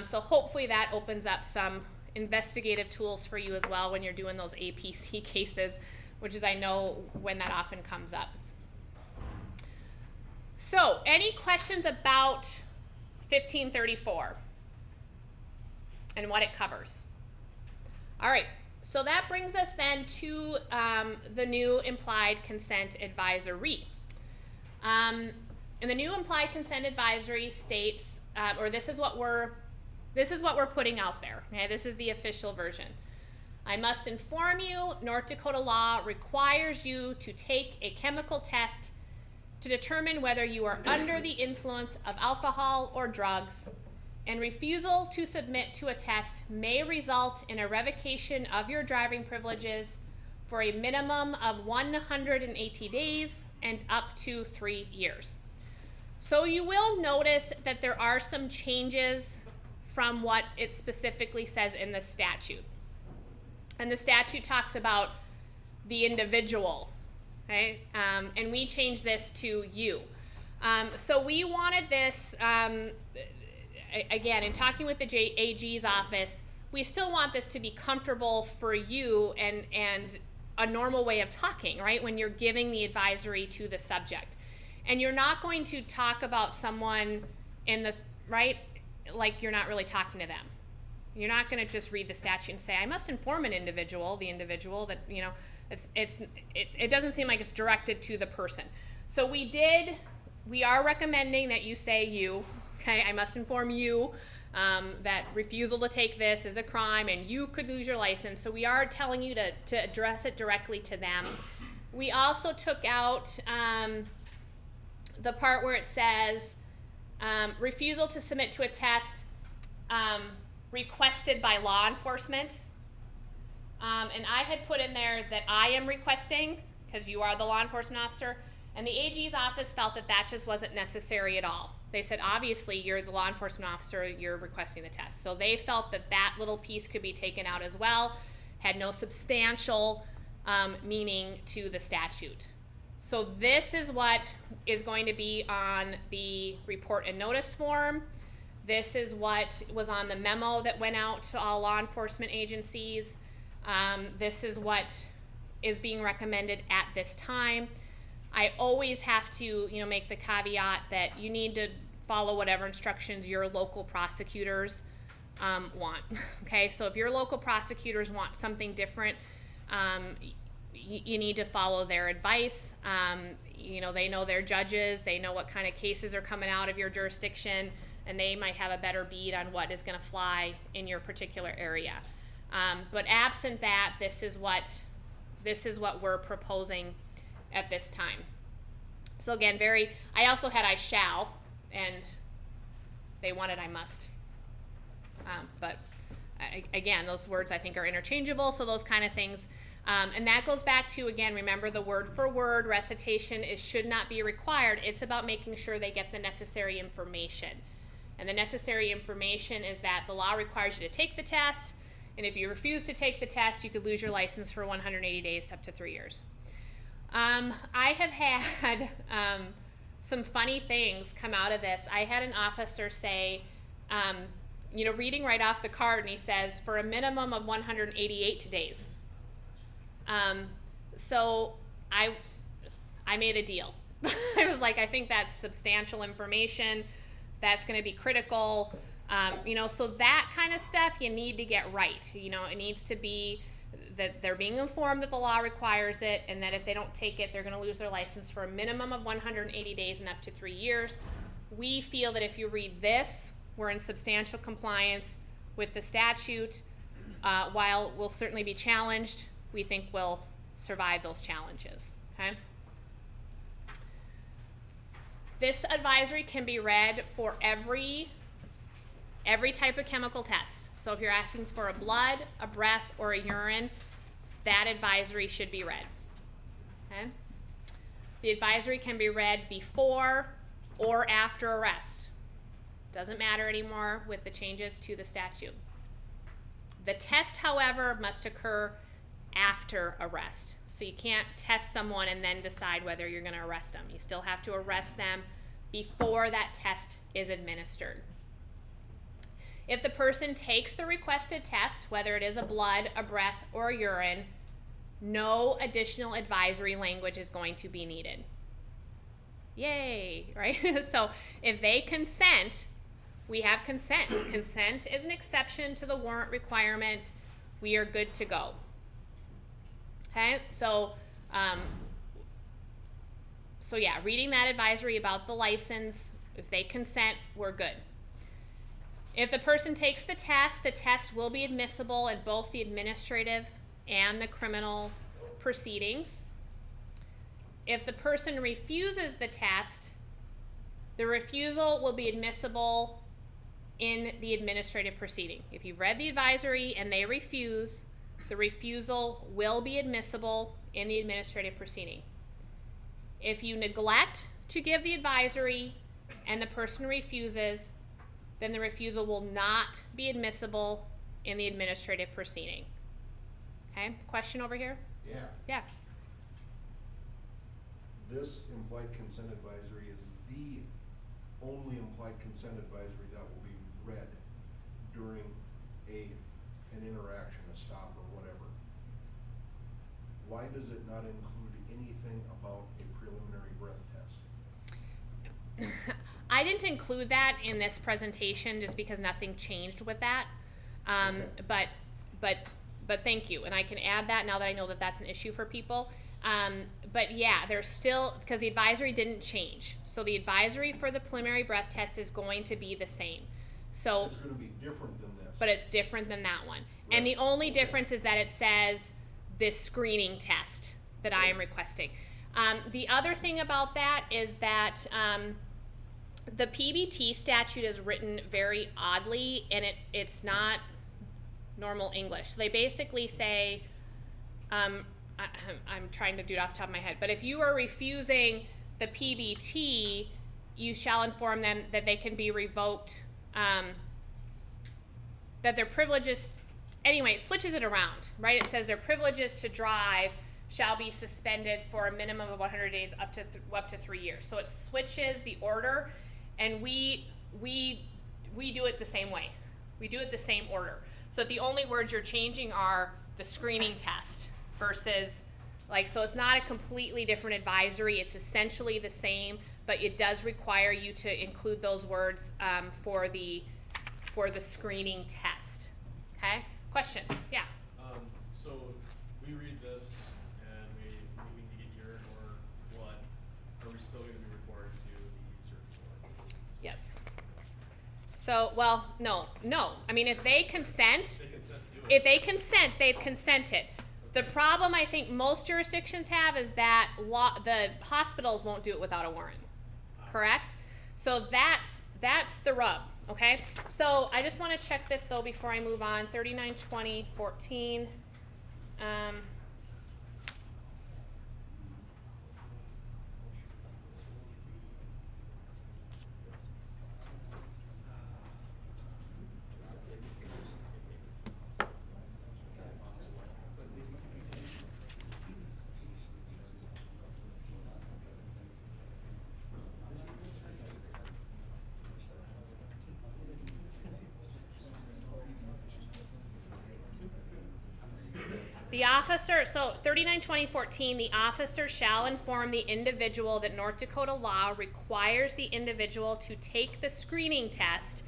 So hopefully that opens up some investigative tools for you as well when you're doing those APC cases, which is I know when that often comes up. So any questions about 1534 and what it covers? All right, so that brings us then to the new implied consent advisory. And the new implied consent advisory states, or this is what we're putting out there. Okay, this is the official version. I must inform you, North Dakota law requires you to take a chemical test to determine whether you are under the influence of alcohol or drugs, and refusal to submit to a test may result in a revocation of your driving privileges for a minimum of 180 days and up to 3 years. So you will notice that there are some changes from what it specifically says in the statute. And the statute talks about the individual, okay? And we changed this to you. So we wanted this, again, in talking with the AG's office, we still want this to be comfortable for you and a normal way of talking, right? When you're giving the advisory to the subject. And you're not going to talk about someone in the, right? Like you're not really talking to them. You're not going to just read the statute and say, I must inform the individual that, you know, it doesn't seem like it's directed to the person. So we are recommending that you say you, okay, I must inform you that refusal to take this is a crime and you could lose your license. So we are telling you to address it directly to them. We also took out the part where it says refusal to submit to a test requested by law enforcement. And I had put in there that I am requesting, because you are the law enforcement officer, and the AG's office felt that that just wasn't necessary at all. They said, obviously, you're the law enforcement officer, you're requesting the test. So they felt that that little piece could be taken out as well, had no substantial meaning to the statute. So this is what is going to be on the report and notice form. This is what was on the memo that went out to all law enforcement agencies. This is what is being recommended at this time. I always have to, make the caveat that you need to follow whatever instructions your local prosecutors want. Okay, so if your local prosecutors want something different, you need to follow their advice. They know their judges, they know what kind of cases are coming out of your jurisdiction, and they might have a better bead on what is going to fly in your particular area. But absent that, this is what we're proposing at this time. So again, I also had I shall, and they wanted I must. But again, those words I think are interchangeable, so those kind of things. And that goes back to, again, remember the word for word recitation should not be required. It's about making sure they get the necessary information. And the necessary information is that the law requires you to take the test, and if you refuse to take the test, you could lose your license for 180 days up to 3 years. I have had some funny things come out of this. I had an officer say, reading right off the card, and he says, for a minimum of 188 days. So I made a deal. I was like, I think that's substantial information. That's going to be critical. So that kind of stuff you need to get right. It needs to be that they're being informed that the law requires it, and that if they don't take it, they're going to lose their license for a minimum of 180 days and up to 3 years. We feel that if you read this, we're in substantial compliance with the statute. While we'll certainly be challenged, we think we'll survive those challenges. Okay? This advisory can be read for every type of chemical test. So if you're asking for a blood, a breath, or a urine, that advisory should be read. Okay? The advisory can be read before or after arrest. Doesn't matter anymore with the changes to the statute. The test, however, must occur after arrest. So you can't test someone and then decide whether you're going to arrest them. You still have to arrest them before that test is administered. If the person takes the requested test, whether it is a blood, a breath, or a urine, no additional advisory language is going to be needed. Yay, right? So if they consent, we have consent. Consent is an exception to the warrant requirement. We are good to go. Okay, so yeah, reading that advisory about the license, if they consent, we're good. If the person takes the test will be admissible in both the administrative and the criminal proceedings. If the person refuses the test, the refusal will be admissible in the administrative proceeding. If you've read the advisory and they refuse, the refusal will be admissible in the administrative proceeding. If you neglect to give the advisory and the person refuses, then the refusal will not be admissible in the administrative proceeding. Okay, question over here? Yeah. Yeah. This implied consent advisory is the only implied consent advisory that will be read during an interaction, a stop, or whatever. Why does it not include anything about a preliminary breath test? I didn't include that in this presentation just because nothing changed with that. Okay. But thank you, and I can add that now that I know that that's an issue for people. But yeah, there's still, because the advisory didn't change. So the advisory for the preliminary breath test is going to be the same. So It's going to be different than this. but it's different than that one. Right. And the only difference is that it says this screening test that I am requesting. The other thing about that is that the PBT statute is written very oddly, and it's not normal English. So they basically say, I'm trying to do it off the top of my head, but if you are refusing the PBT, you shall inform them that they can be revoked, that their privileges, anyway, it switches it around, right? It says their privileges to drive shall be suspended for a minimum of 100 days up to 3 years. So it switches the order, and we do it the same way. We do it the same order. So the only words you're changing are the screening test versus, so it's not a completely different advisory. It's essentially the same, but it does require you to include those words for the screening test. Okay? Question? Yeah. So we read this and we need to get urine or blood. Are we still going to be required to do the search warrant? Yes. So, well, no. I mean, if they consent, they've consented. The problem I think most jurisdictions have is that the hospitals won't do it without a warrant. Correct? So that's the rub. Okay? So I just want to check this though before I move on. 392014. The officer, so 39-2014, the officer shall inform the individual that North Dakota law requires the individual to take the screening test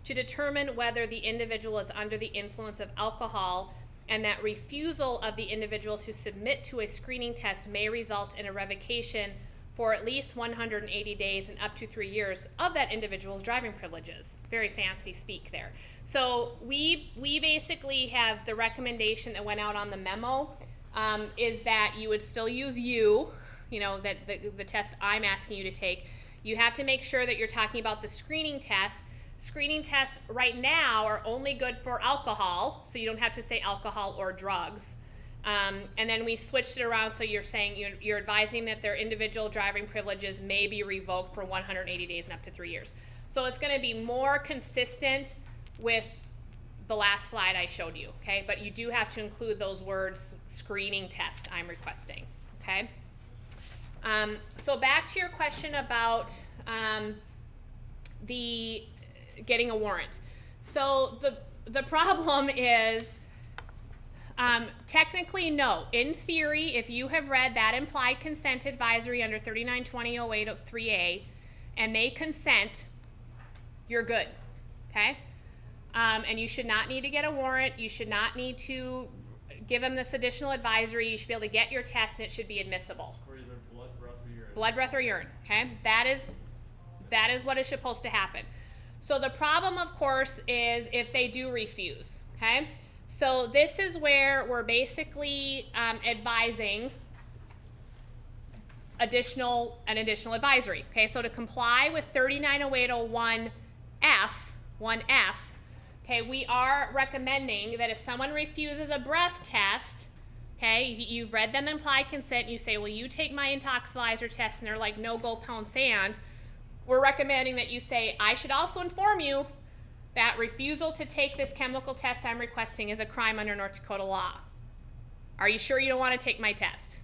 to determine whether the individual is under the influence of alcohol, and that refusal of the individual to submit to a screening test may result in a revocation for at least 180 days and up to 3 years of that individual's driving privileges. Very fancy speak there. So we basically have the recommendation that went out on the memo is that you would still use that the test I'm asking you to take. You have to make sure that you're talking about the screening test. Screening tests right now are only good for alcohol, so you don't have to say alcohol or drugs. And then we switched it around, so you're saying you're advising that their individual driving privileges may be revoked for 180 days and up to 3 years. So it's going to be more consistent with the last slide I showed you, okay? But you do have to include those words, screening test I'm requesting, okay? So back to your question about the getting a warrant. So the problem is, technically, no. In theory, if you have read that implied consent advisory under 39-2008-3A and they consent, you're good, okay? And you should not need to get a warrant. You should not need to give them this additional advisory. You should be able to get your test and it should be admissible. Or either blood, breath, or urine. Blood, breath, or urine, okay? That is what is supposed to happen. So the problem, of course, is if they do refuse, okay? So this is where we're basically advising additional advisory, okay? So to comply with 390801F, 1F, okay, we are recommending that if someone refuses a breath test, okay, you've read them implied consent, and you say, well, you take my intoxilizer test, and they're like, no, go pound sand. We're recommending that you say, I should also inform you that refusal to take this chemical test I'm requesting is a crime under North Dakota law. Are you sure you don't want to take my test?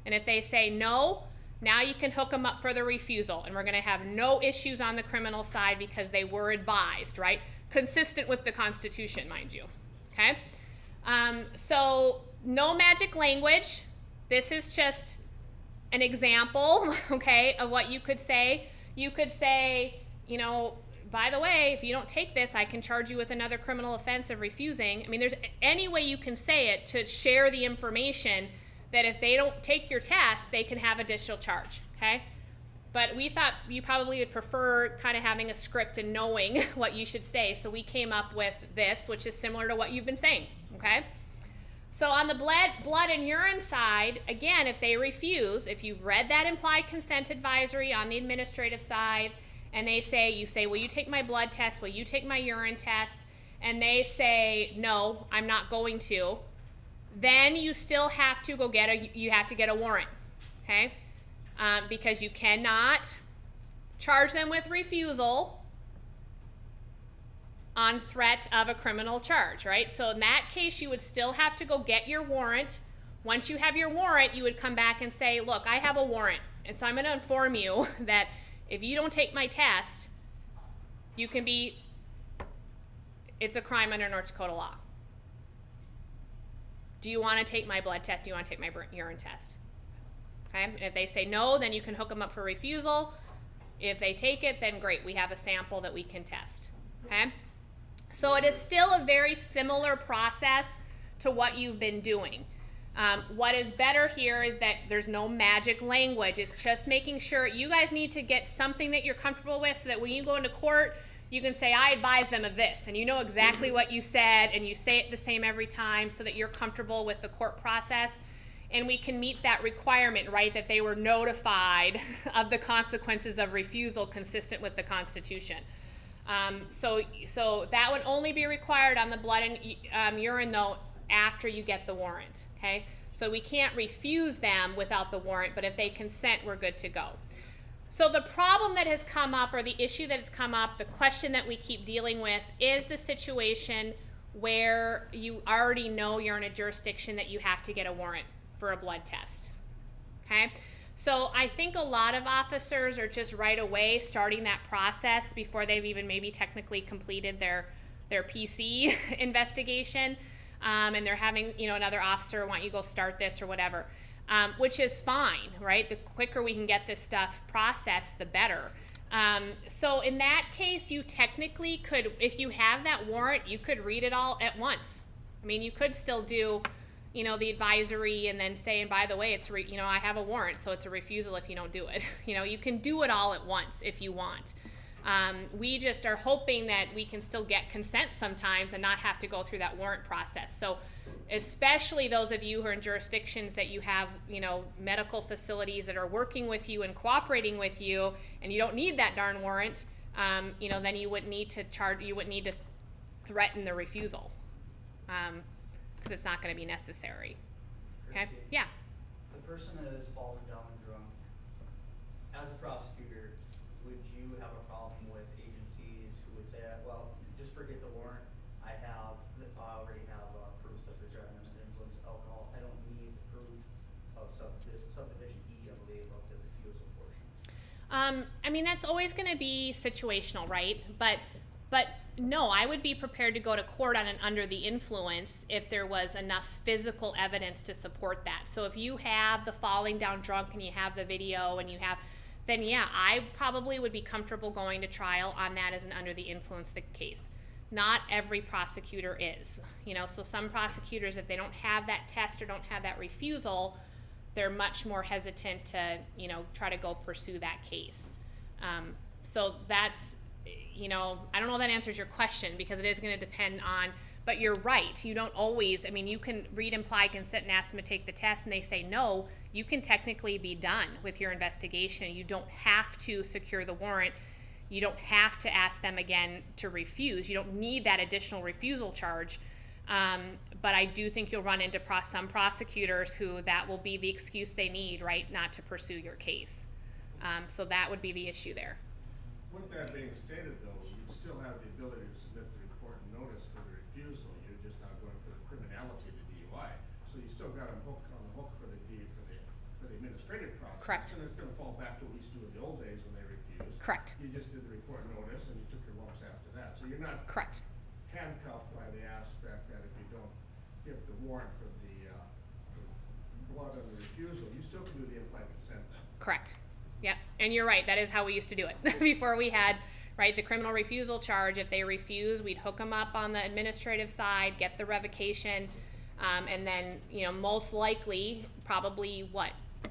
And if they say no, now you can hook them up for the refusal, and we're going to have no issues on the criminal side because they were advised, right? Consistent with the Constitution, mind you, okay? So no magic language. This is just an example, okay, of what you could say. You could say, by the way, if you don't take this, I can charge you with another criminal offense of refusing. I mean, there's any way you can say it to share the information that if they don't take your test, they can have additional charge, okay? But we thought you probably would prefer kind of having a script and knowing what you should say, so we came up with this, which is similar to what you've been saying, okay? So on the blood and urine side, again, if they refuse, if you've read that implied consent advisory on the administrative side, and you say, will you take my blood test, will you take my urine test, and they say, no, I'm not going to, then you still have to go get a warrant, okay? Because you cannot charge them with refusal on threat of a criminal charge, right? So in that case, you would still have to go get your warrant. Once you have your warrant, you would come back and say, look, I have a warrant, and so I'm going to inform you that if you don't take my test, it's a crime under North Dakota law. Do you want to take my blood test? Do you want to take my urine test? Okay, and if they say no, then you can hook them up for refusal. If they take it, then great, we have a sample that we can test, okay? So it is still a very similar process to what you've been doing. What is better here is that there's no magic language. It's just making sure you guys need to get something that you're comfortable with so that when you go into court, you can say, I advise them of this, and you know exactly what you said, and you say it the same every time so that you're comfortable with the court process, and we can meet that requirement, right, that they were notified of the consequences of refusal consistent with the Constitution. So that would only be required on the blood and urine, though, after you get the warrant, okay? So we can't refuse them without the warrant, but if they consent, we're good to go. So the problem that has come up, or the issue that has come up, the question that we keep dealing with is the situation where you already know you're in a jurisdiction that you have to get a warrant for a blood test, okay? So I think a lot of officers are just right away starting that process before they've even maybe technically completed their PC investigation. and they're having, you know, another officer want you to go start this or whatever, which is fine, right? The quicker we can get this stuff processed, the better. So in that case, you technically could, if you have that warrant, you could read it all at once. I mean, you could still do, you know, the advisory and then say, and by the way, it's, you know, I have a warrant, so it's a refusal if you don't do it. You know, you can do it all at once if you want. We just are hoping that we can still get consent sometimes and not have to go through that warrant process. So especially those of you who are in jurisdictions that you have, you know, medical facilities that are working with you and cooperating with you, and you don't need that darn warrant, you know, then you wouldn't need to threaten the refusal, because it's not going to be necessary. Okay? Christie, Yeah. the person that is falling down drunk, as a prosecutor, would you have a problem with agencies who would say, well, just forget the warrant, I already have proof that they're driving under the influence of alcohol, I don't need proof of subdivision E, I believe, of the refusal portion? I mean, that's always going to be situational, right? But no, I would be prepared to go to court on an under the influence if there was enough physical evidence to support that. So if you have the falling down drunk and you have the video and you have, then yeah, I probably would be comfortable going to trial on that as an under the influence case. Not every prosecutor is, you know, so some prosecutors, if they don't have that test or don't have that refusal, they're much more hesitant to, you know, try to go pursue that case. So that's, you know, I don't know if that answers your question, because it is going to depend on, but you're right, you don't always, I mean, you can read implied consent and ask them to take the test and they say no, you can technically be done with your investigation. You don't have to secure the warrant. You don't have to ask them again to refuse. You don't need that additional refusal charge. But I do think you'll run into some prosecutors who that will be the excuse they need, right, not to pursue your case. So that would be the issue there. With that being stated, though, you still have the ability to submit the report and notice for the refusal. You're just not going for the criminality of the DUI. So you still got them on the hook for the administrative process. Correct. And it's going to fall back to what we used to do in the old days when they refused. Correct. You just did the report and notice, and you took your lumps after that. So you're not Correct. handcuffed by the aspect that if you don't give the warrant for the blood on the refusal, you still can do the implied consent thing. Correct. Yep. And you're right. That is how we used to do it before we had, right, the criminal refusal charge. If they refuse, we'd hook them up on the administrative side, get the revocation, and then, you know, most likely, probably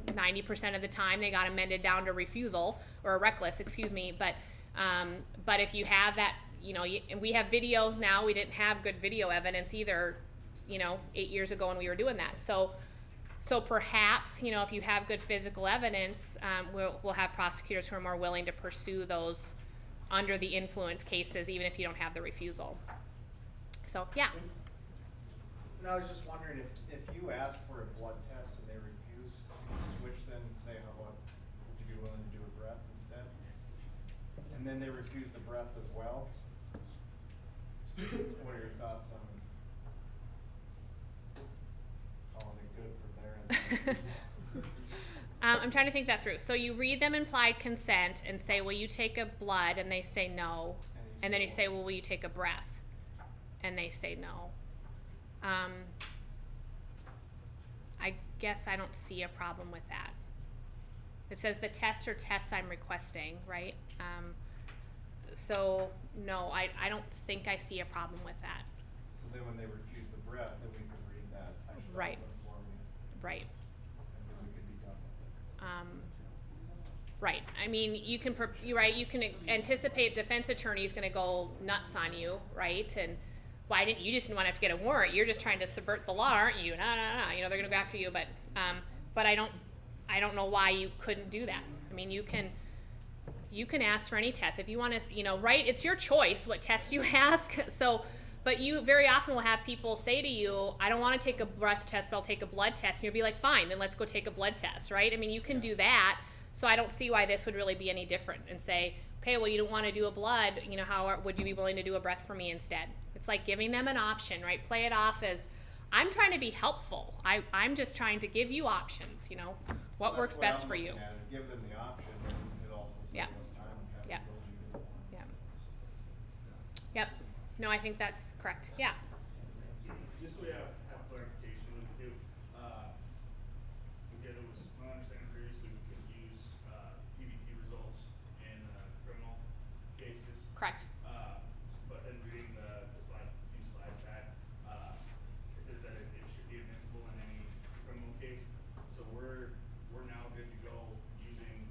90% of the time they got amended down to refusal or reckless, excuse me. But if you have that, you know, and we have videos now. We didn't have good video evidence either, you know, 8 years ago when we were doing that. So perhaps, you know, if you have good physical evidence, we'll have prosecutors who are more willing to pursue those under the influence cases, even if you don't have the refusal. So, yeah. And I was just wondering if you ask for a blood test and they refuse, do you switch then and say, how about, would you be willing to do a breath instead? And then they refuse the breath as well? What are your thoughts on calling it good from there? I'm trying to think that through. So you read them implied consent and say, will you take a blood? And they say no. And then you say, well, will you take a breath? And they say no. I guess I don't see a problem with that. It says the test or tests I'm requesting, right? So no, I don't think I see a problem with that. So then when they refuse the breath, then we can read that, I should Right. also inform you, Right. and then we could be done with it. Right. I mean, you can, you're right, you can anticipate defense attorney's gonna go nuts on you, right? And why didn't you just want to have to get a warrant? You're just trying to subvert the law, aren't you? No. You know, they're gonna go after you, but I don't know why you couldn't do that. I mean, you can ask for any test if you want to, you know, right? It's your choice what test you ask. So, but you very often will have people say to you, I don't want to take a breath test, but I'll take a blood test. And you'll be like, fine, then let's go take a blood test, right? I mean, you can do that. So I don't see why this would really be any different and say, okay, well, you don't want to do a blood, you know, would you be willing to do a breath for me instead? It's like giving them an option, right? Play it off as, I'm trying to be helpful. I'm just trying to give you options, you know, what That's works the way best I'm for you. looking at it. Give them the option, and it also saves Yeah. us time and having Yeah. to go through the warrant. Yeah. Yep. No, I think that's correct. Yeah. just so we have clarification with it too, again, it was my understanding previously we could use, PBT results in, criminal cases. Correct. But then reading the slide, few slides back, it says that it should be admissible in any criminal case. So we're now good to go using,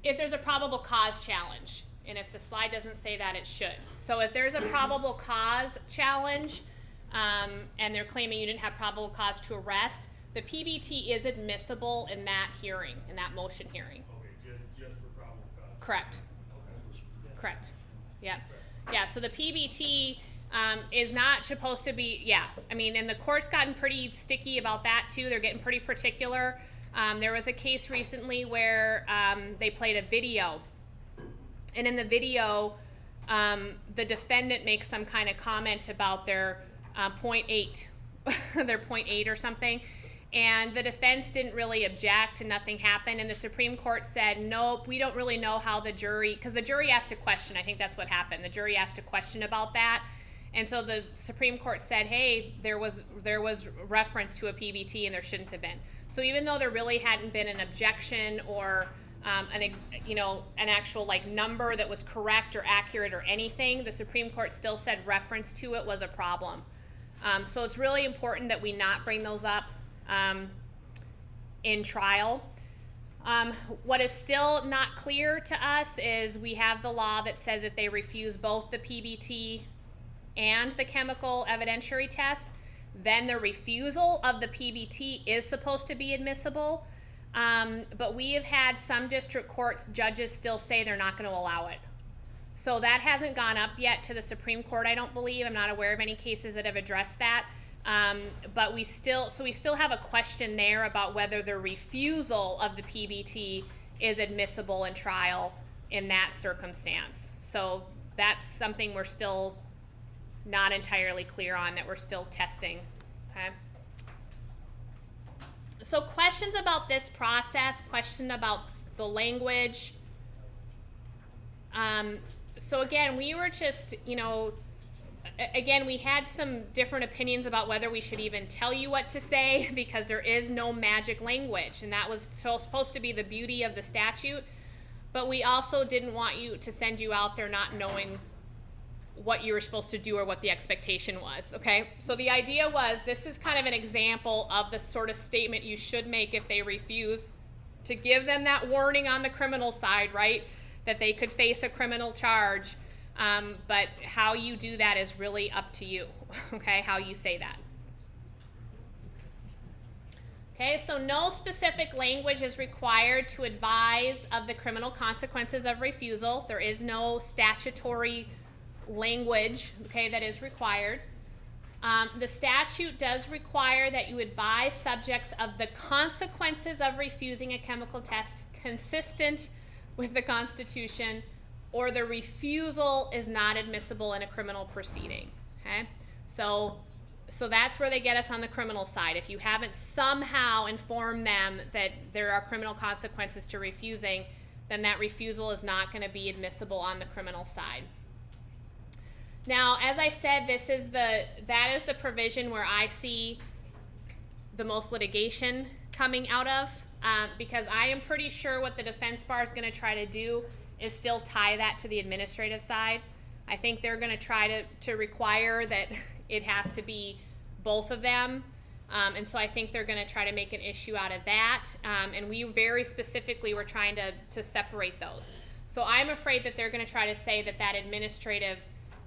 If there's a probable cause challenge, and if the slide doesn't say that, it should. So if there's a probable cause challenge, and they're claiming you didn't have probable cause to arrest, the PBT is admissible in that hearing, in that motion hearing. okay, just for probable cause. Correct. Okay. Correct. Yeah. Yeah, so the PBT is not supposed to be, yeah. I mean, and the court's gotten pretty sticky about that too. They're getting pretty particular. There was a case recently where they played a video. And in the video, the defendant makes some kind of comment about their .8, their .8 or something. And the defense didn't really object and nothing happened. And the Supreme Court said, nope, we don't really know how the jury, because the jury asked a question. I think that's what happened. The jury asked a question about that. And so the Supreme Court said, hey, there was reference to a PBT and there shouldn't have been. So even though there really hadn't been an objection or an actual like number that was correct or accurate or anything, the Supreme Court still said reference to it was a problem. So it's really important that we not bring those up in trial. What is still not clear to us is we have the law that says if they refuse both the PBT and the chemical evidentiary test, then the refusal of the PBT is supposed to be admissible. But we have had some district courts, judges still say they're not going to allow it. So that hasn't gone up yet to the Supreme Court, I don't believe. I'm not aware of any cases that have addressed that. But we still have a question there about whether the refusal of the PBT is admissible in trial in that circumstance. So that's something we're still not entirely clear on, that we're still testing, okay? So questions about this process, question about the language. So again, we were just, again, we had some different opinions about whether we should even tell you what to say because there is no magic language, and that was supposed to be the beauty of the statute. But we also didn't want you to send you out there not knowing what you were supposed to do or what the expectation was, okay? So the idea was, this is kind of an example of the sort of statement you should make if they refuse, to give them that warning on the criminal side, right? That they could face a criminal charge, but how you do that is really up to you, okay? How you say that. Okay, so no specific language is required to advise of the criminal consequences of refusal. There is no statutory language, okay, that is required. The statute does require that you advise subjects of the consequences of refusing a chemical test consistent with the Constitution, or the refusal is not admissible in a criminal proceeding, okay? So that's where they get us on the criminal side. If you haven't somehow informed them that there are criminal consequences to refusing, then that refusal is not going to be admissible on the criminal side. Now, as I said, that is the provision where I see the most litigation coming out of, because I am pretty sure what the defense bar is going to try to do is still tie that to the administrative side. I think they're going to try to require that it has to be both of them, and so I think they're going to try to make an issue out of that, and we very specifically were trying to separate those. So I'm afraid that they're going to try to say that administrative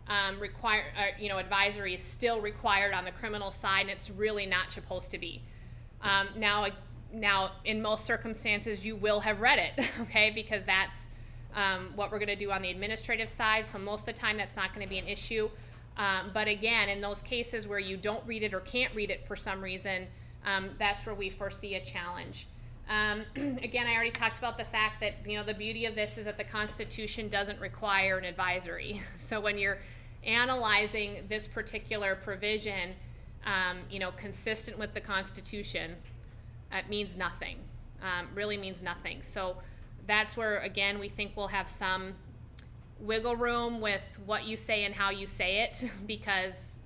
advisory is still required on the criminal side, and it's really not supposed to be. Now, in most circumstances, you will have read it, okay, because that's what we're going to do on the administrative side. So most of the time, that's not going to be an issue. But again, in those cases where you don't read it or can't read it for some reason, that's where we foresee a challenge. Again, I already talked about the fact that, the beauty of this is that the Constitution doesn't require an advisory. So when you're analyzing this particular provision, consistent with the Constitution, it means nothing, really means nothing. So that's where, again, we think we'll have some wiggle room with what you say and how you say it, because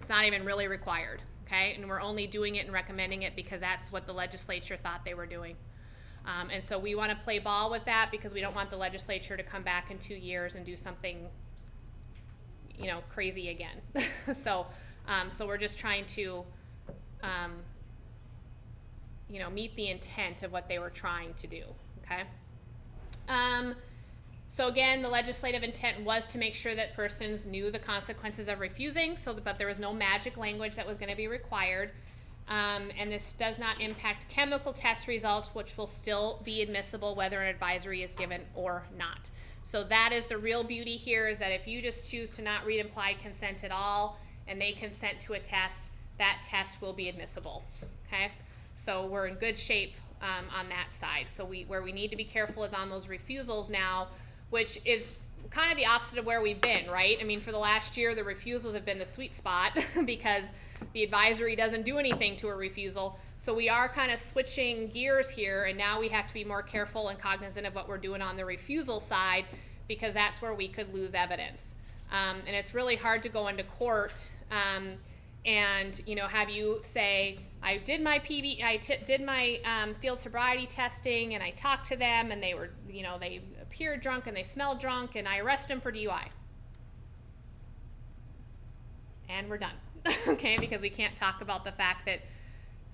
It's not even really required, okay? And we're only doing it and recommending it because that's what the legislature thought they were doing. And so we want to play ball with that because we don't want the legislature to come back in 2 years and do something, you know, crazy again. So we're just trying to, you know, meet the intent of what they were trying to do, okay? So again, the legislative intent was to make sure that persons knew the consequences of refusing, but there was no magic language that was going to be required. And this does not impact chemical test results, which will still be admissible whether an advisory is given or not. So that is the real beauty here, is that if you just choose to not read implied consent at all and they consent to a test, that test will be admissible, okay? So we're in good shape on that side. So where we need to be careful is on those refusals now, which is kind of the opposite of where we've been, right? I mean, for the last year, the refusals have been the sweet spot because the advisory doesn't do anything to a refusal. So we are kind of switching gears here, and now we have to be more careful and cognizant of what we're doing on the refusal side, because that's where we could lose evidence. And it's really hard to go into court and, you know, have you say, I did my field sobriety testing, and I talked to them, and they were, you know, they appeared drunk and they smelled drunk, and I arrested them for DUI. And we're done, okay? Because we can't talk about the fact that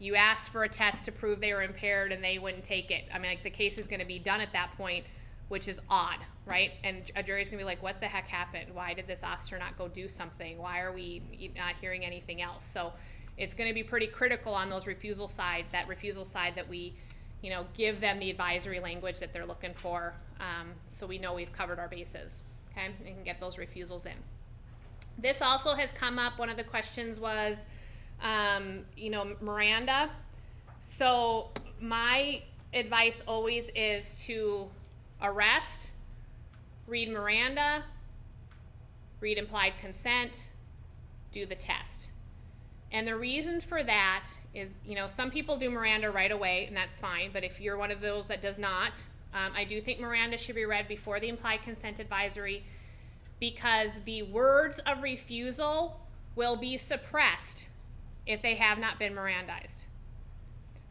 you asked for a test to prove they were impaired and they wouldn't take it. I mean, like, the case is going to be done at that point, which is odd, right? And a jury's going to be like, what the heck happened? Why did this officer not go do something? Why are we not hearing anything else? So it's going to be pretty critical on those refusal side that we, you know, give them the advisory language that they're looking for, so we know we've covered our bases, okay? And can get those refusals in. This also has come up. One of the questions was, you know, Miranda. So my advice always is to arrest, read Miranda, read implied consent, do the test. And the reason for that is, you know, some people do Miranda right away, and that's fine, but if you're one of those that does not, I do think Miranda should be read before the implied consent advisory, because the words of refusal will be suppressed if they have not been Mirandized.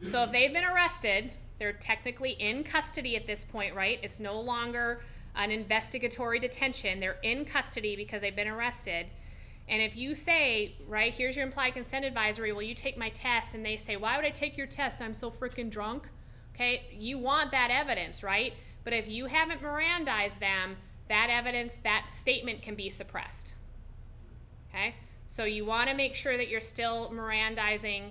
So if they've been arrested, they're technically in custody at this point, right? It's no longer an investigatory detention. They're in custody because they've been arrested. And if you say, right, here's your implied consent advisory, will you take my test? And they say, why would I take your test? I'm so freaking drunk. Okay, you want that evidence, right? But if you haven't Mirandized them, that evidence, that statement can be suppressed. Okay, so you want to make sure that you're still Mirandizing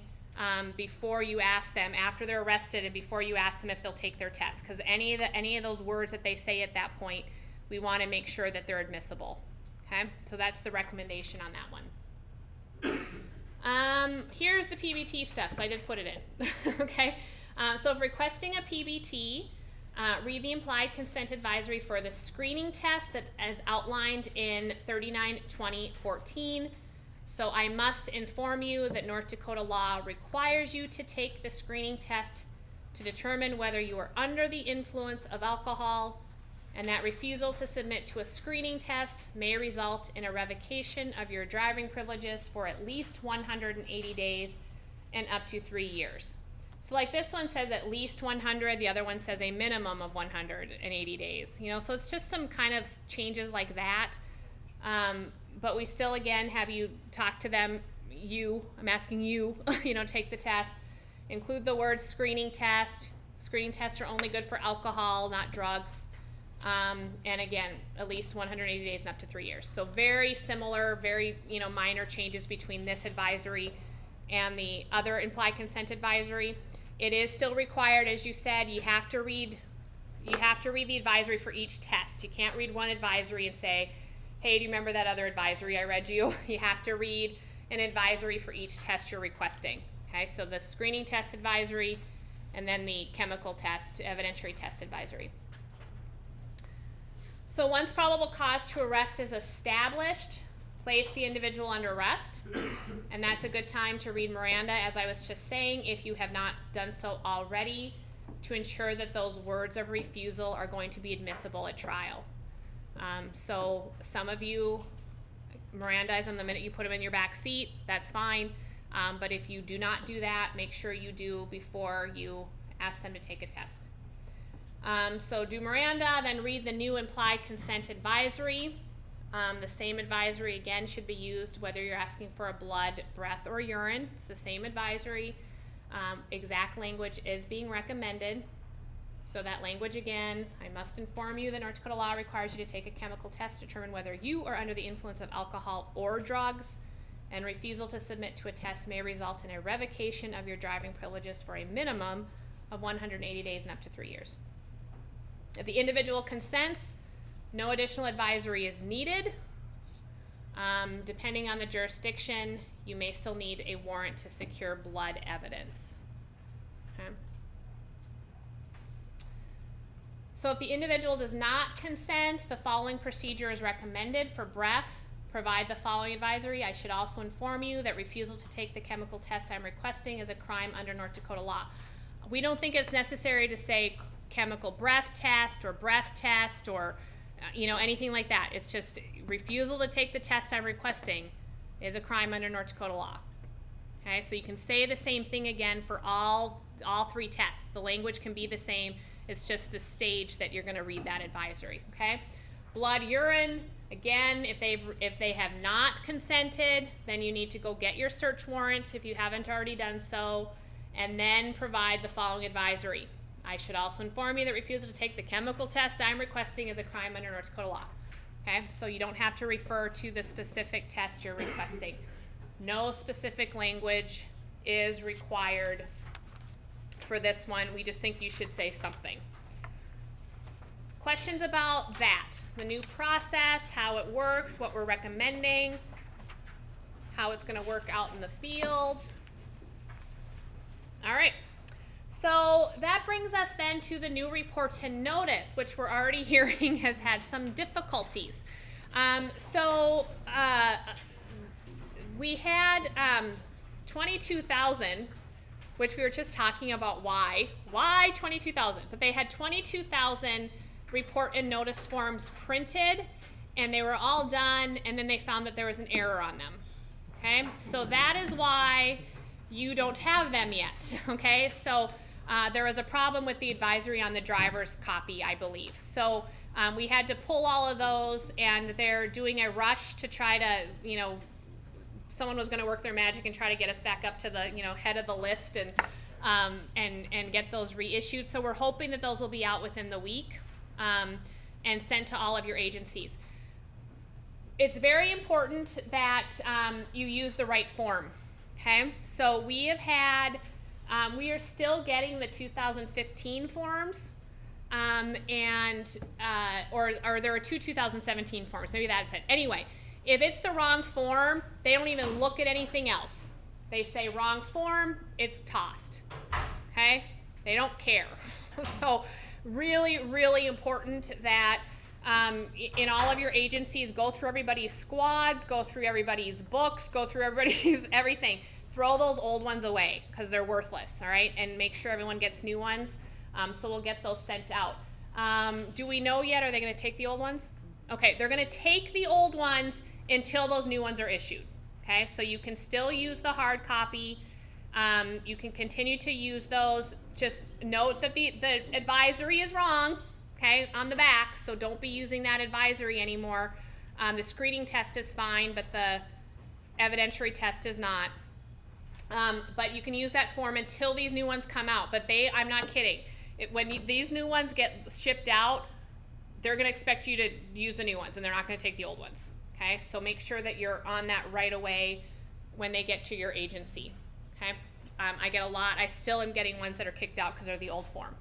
before you ask them, after they're arrested, and before you ask them if they'll take their test, because any of those words that they say at that point, we want to make sure that they're admissible. Okay, so that's the recommendation on that one. Here's the PBT stuff, so I did put it in. Okay, so if requesting a PBT, read the implied consent advisory for the screening test that is outlined in 39-2014. So I must inform you that North Dakota law requires you to take the screening test to determine whether you are under the influence of alcohol, and that refusal to submit to a screening test may result in a revocation of your driving privileges for at least 180 days and up to 3 years. So like this one says at least 100, the other one says a minimum of 180 days. You know, so it's just some kind of changes like that. But we still, again, have you talk to them, I'm asking you, you know, take the test. Include the word screening test. Screening tests are only good for alcohol, not drugs. And again, at least 180 days and up to 3 years. So very similar, very, you know, minor changes between this advisory and the other implied consent advisory. It is still required, as you said, you have to read the advisory for each test. You can't read one advisory and say, hey, do you remember that other advisory I read you? You have to read an advisory for each test you're requesting. Okay, so the screening test advisory and then the chemical test, evidentiary test advisory. So once probable cause to arrest is established, place the individual under arrest, and that's a good time to read Miranda, as I was just saying, if you have not done so already, to ensure that those words of refusal are going to be admissible at trial. So some of you Mirandize them the minute you put them in your back seat, that's fine. But if you do not do that, make sure you do before you ask them to take a test. So do Miranda, then read the new implied consent advisory. The same advisory, again, should be used whether you're asking for a blood, breath, or urine. It's the same advisory. Exact language is being recommended. So that language again, I must inform you that North Dakota law requires you to take a chemical test to determine whether you are under the influence of alcohol or drugs, and refusal to submit to a test may result in a revocation of your driving privileges for a minimum of 180 days and up to 3 years. If the individual consents, no additional advisory is needed. Depending on the jurisdiction, you may still need a warrant to secure blood evidence. Okay. So if the individual does not consent, the following procedure is recommended for breath. Provide the following advisory. I should also inform you that refusal to take the chemical test I'm requesting is a crime under North Dakota law. We don't think it's necessary to say chemical breath test or anything like that. It's just refusal to take the test I'm requesting is a crime under North Dakota law. Okay, so you can say the same thing again for all 3 tests. The language can be the same. It's just the stage that you're going to read that advisory. Okay, blood, urine. Again, if they have not consented, then you need to go get your search warrant if you haven't already done so, and then provide the following advisory. I should also inform you that refusal to take the chemical test I'm requesting is a crime under North Dakota law. Okay, so you don't have to refer to the specific test you're requesting. No specific language is required for this one. We just think you should say something. Questions about that? The new process, how it works, what we're recommending, how it's going to work out in the field. All right. So that brings us then to the new report and notice, which we're already hearing has had some difficulties. We had 22,000, which we were just talking about why 22,000, but they had 22,000 report and notice forms printed, and they were all done, and then they found that there was an error on them. Okay, so that is why you don't have them yet. Okay, so there was a problem with the advisory on the driver's copy, I believe. So we had to pull all of those, and they're doing a rush to try to, someone was going to work their magic and try to get us back up to the, head of the list and get those reissued. So we're hoping that those will be out within the week and sent to all of your agencies. It's very important that you use the right form. Okay, so we have had. We are still getting the 2015 forms, or there are 2 2017 forms. Maybe that's it. Anyway, if it's the wrong form, they don't even look at anything else. They say wrong form, it's tossed. Okay, they don't care. So really, really important that in all of your agencies, go through everybody's squads, go through everybody's books, go through everybody's everything. Throw those old ones away because they're worthless, all right? And make sure everyone gets new ones. So we'll get those sent out. Do we know yet? Are they going to take the old ones? Okay, they're going to take the old ones until those new ones are issued. Okay, so you can still use the hard copy. You can continue to use those. Just note that the advisory is wrong, okay, on the back, so don't be using that advisory anymore. The screening test is fine, but the evidentiary test is not. But you can use that form until these new ones come out. But I'm not kidding. These new ones get shipped out, they're going to expect you to use the new ones, and they're not going to take the old ones. Okay, so make sure that you're on that right away when they get to your agency. Okay, I get a lot. I still am getting ones that are kicked out because they're the old form.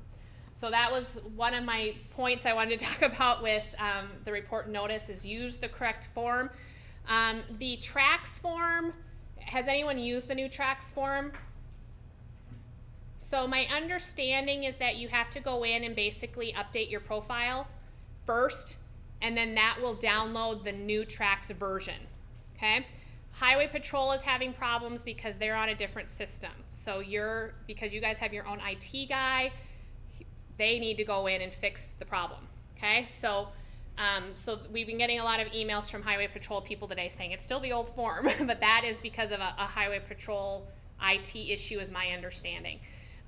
So that was one of my points I wanted to talk about with the report and notice is use the correct form. The tracks form. Has anyone used the new tracks form? So my understanding is that you have to go in and basically update your profile first, and then that will download the new tracks version, okay? Highway Patrol is having problems because they're on a different system. So because you guys have your own IT guy, they need to go in and fix the problem, okay? So So we've been getting a lot of emails from Highway Patrol people today saying it's still the old form, but that is because of a Highway Patrol IT issue is my understanding.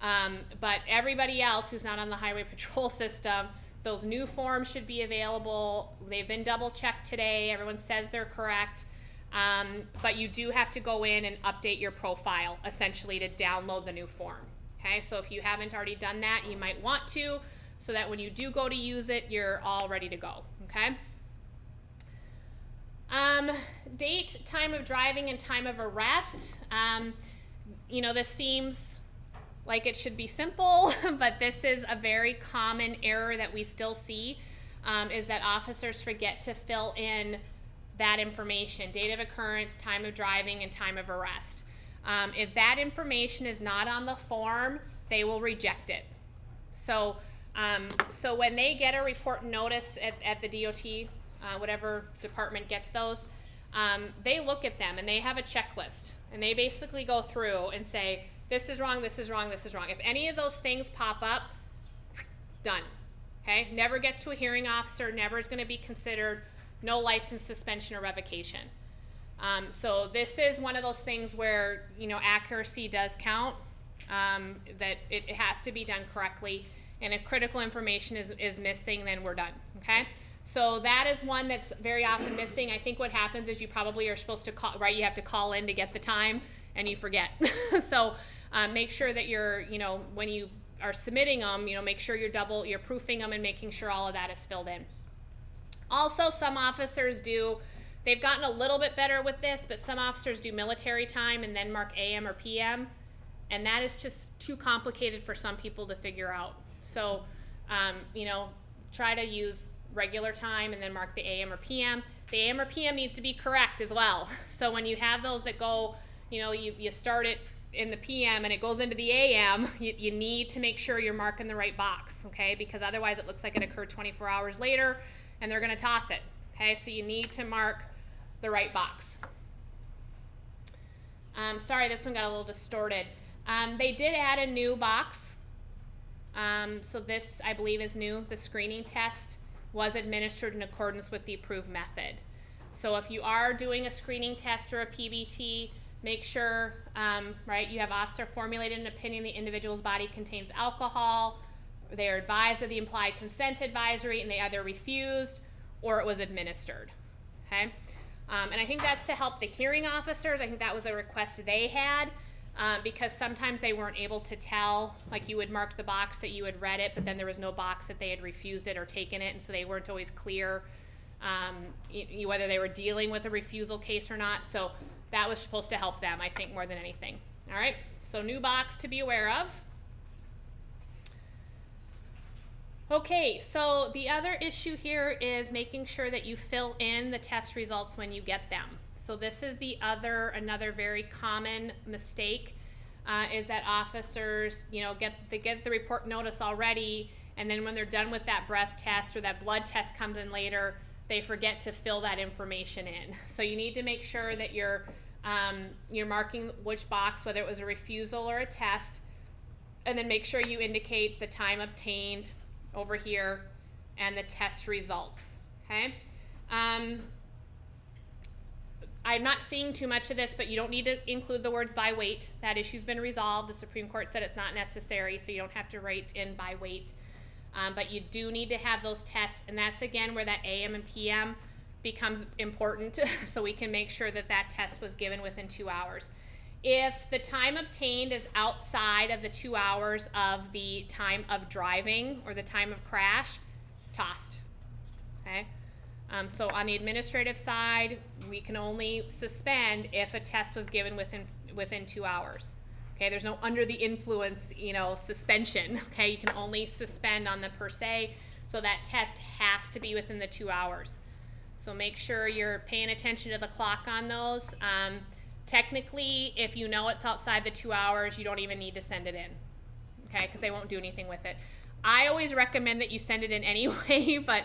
But everybody else who's not on the Highway Patrol system, those new forms should be available. They've been double checked today. Everyone says they're correct. But you do have to go in and update your profile essentially to download the new form. Okay, so if you haven't already done that, you might want to, so that when you do go to use it, you're all ready to go. Okay. Date, time of driving, and time of arrest. You know, this seems like it should be simple, but this is a very common error that we still see, is that officers forget to fill in that information: date of occurrence, time of driving, and time of arrest. If that information is not on the form, they will reject it. So when they get a report notice at the DOT, whatever department gets those, they look at them and they have a checklist, and they basically go through and say, this is wrong, this is wrong, this is wrong. If any of those things pop up, done. Okay, never gets to a hearing officer, never is going to be considered, no license, suspension, or revocation. So this is one of those things where, you know, accuracy does count, that it has to be done correctly, and if critical information is missing, then we're done. Okay, so that is one that's very often missing. I think what happens is you probably are supposed to call, right? You have to call in to get the time, and you forget. So make sure that you're, you know, when you are submitting them, you know, make sure you're proofing them and making sure all of that is filled in. Also, some officers they've gotten a little bit better with this, but some officers do military time and then mark AM or PM, and that is just too complicated for some people to figure out. So, you know, try to use regular time and then mark the AM or PM. The AM or PM needs to be correct as well. So when you have those that go, you know, you start it in the PM and it goes into the AM, you need to make sure you're marking the right box, okay? Because otherwise it looks like it occurred 24 hours later, and they're going to toss it. Okay, so you need to mark the right box. Sorry, this one got a little distorted. They did add a new box. So this, I believe, is new. The screening test was administered in accordance with the approved method. So if you are doing a screening test or a PBT, make sure, right, you have officer formulated an opinion the individual's body contains alcohol, they are advised of the implied consent advisory, and they either refused or it was administered. Okay, and I think that's to help the hearing officers. I think that was a request they had, because sometimes they weren't able to tell, like you would mark the box that you had read it, but then there was no box that they had refused it or taken it, and so they weren't always clear whether they were dealing with a refusal case or not. So that was supposed to help them, I think, more than anything. All right, so new box to be aware of. Okay, so the other issue here is making sure that you fill in the test results when you get them. So this is another very common mistake, is that officers, you know, get the report notice already, and then when they're done with that breath test or that blood test comes in later, they forget to fill that information in. So you need to make sure that you're marking which box, whether it was a refusal or a test, and then make sure you indicate the time obtained over here and the test results. Okay, I'm not seeing too much of this, but you don't need to include the words by weight. That issue's been resolved. The Supreme Court said it's not necessary, so you don't have to write in by weight, but you do need to have those tests, and that's again where that AM and PM becomes important, so we can make sure that that test was given within 2 hours. If the time obtained is outside of the 2 hours of the time of driving or the time of crash, tossed. Okay, so on the administrative side, we can only suspend if a test was given within 2 hours. Okay, there's no under the influence, you know, suspension. Okay, you can only suspend on the per se, so that test has to be within the 2 hours. So make sure you're paying attention to the clock on those. Technically, if you know it's outside the 2 hours, you don't even need to send it in, okay, because they won't do anything with it. I always recommend that you send it in anyway, but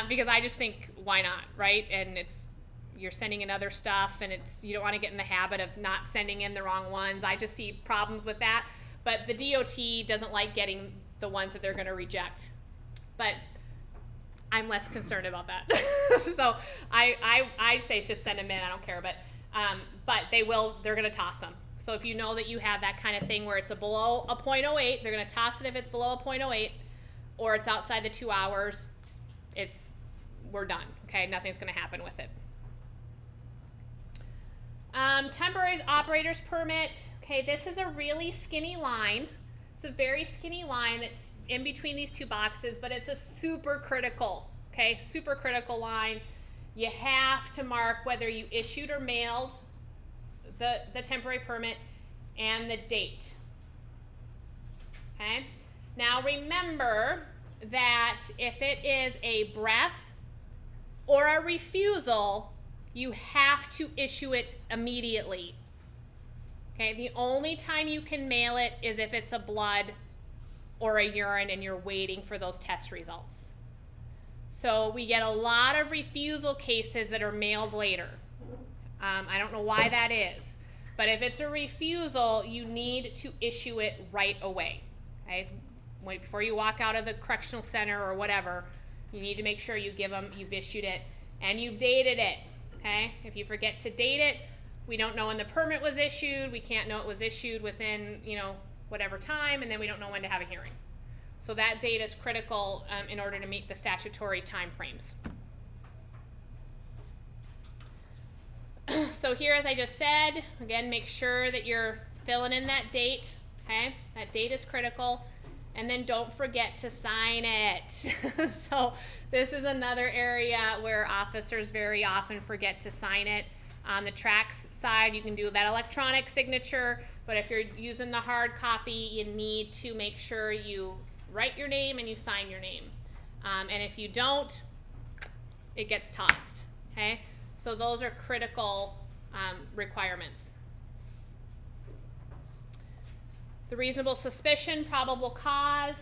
because I just think, why not, right? And you're sending in other stuff, and you don't want to get in the habit of not sending in the wrong ones. I just see problems with that, but the DOT doesn't like getting the ones that they're going to reject. But I'm less concerned about that. So I say just send them in. I don't care, but they're going to toss them. So if you know that you have that kind of thing where it's below a 0.08, they're going to toss it if it's below a 0.08, or it's outside the 2 hours. We're done. Okay, nothing's going to happen with it. Temporary operator's permit. Okay, this is a really skinny line. It's a very skinny line that's in between these two boxes, but it's a super critical, okay, super critical line. You have to mark whether you issued or mailed the temporary permit and the date. Okay, now remember that if it is a breath or a refusal, you have to issue it immediately. Okay, the only time you can mail it is if it's a blood or a urine and you're waiting for those test results. So we get a lot of refusal cases that are mailed later. I don't know why that is, but if it's a refusal, you need to issue it right away. Okay, before you walk out of the correctional center or whatever, you need to make sure you give them, you've issued it and you've dated it. Okay, if you forget to date it, we don't know when the permit was issued. We can't know it was issued within, whatever time, and then we don't know when to have a hearing. So that date is critical in order to meet the statutory time frames. So here, as I just said, again, make sure that you're filling in that date. Okay, that date is critical. And then don't forget to sign it. So this is another area where officers very often forget to sign it. On the tracks side, you can do that electronic signature, but if you're using the hard copy, you need to make sure you write your name and you sign your name. And if you don't, it gets tossed, okay? So those are critical requirements. The reasonable suspicion, probable cause,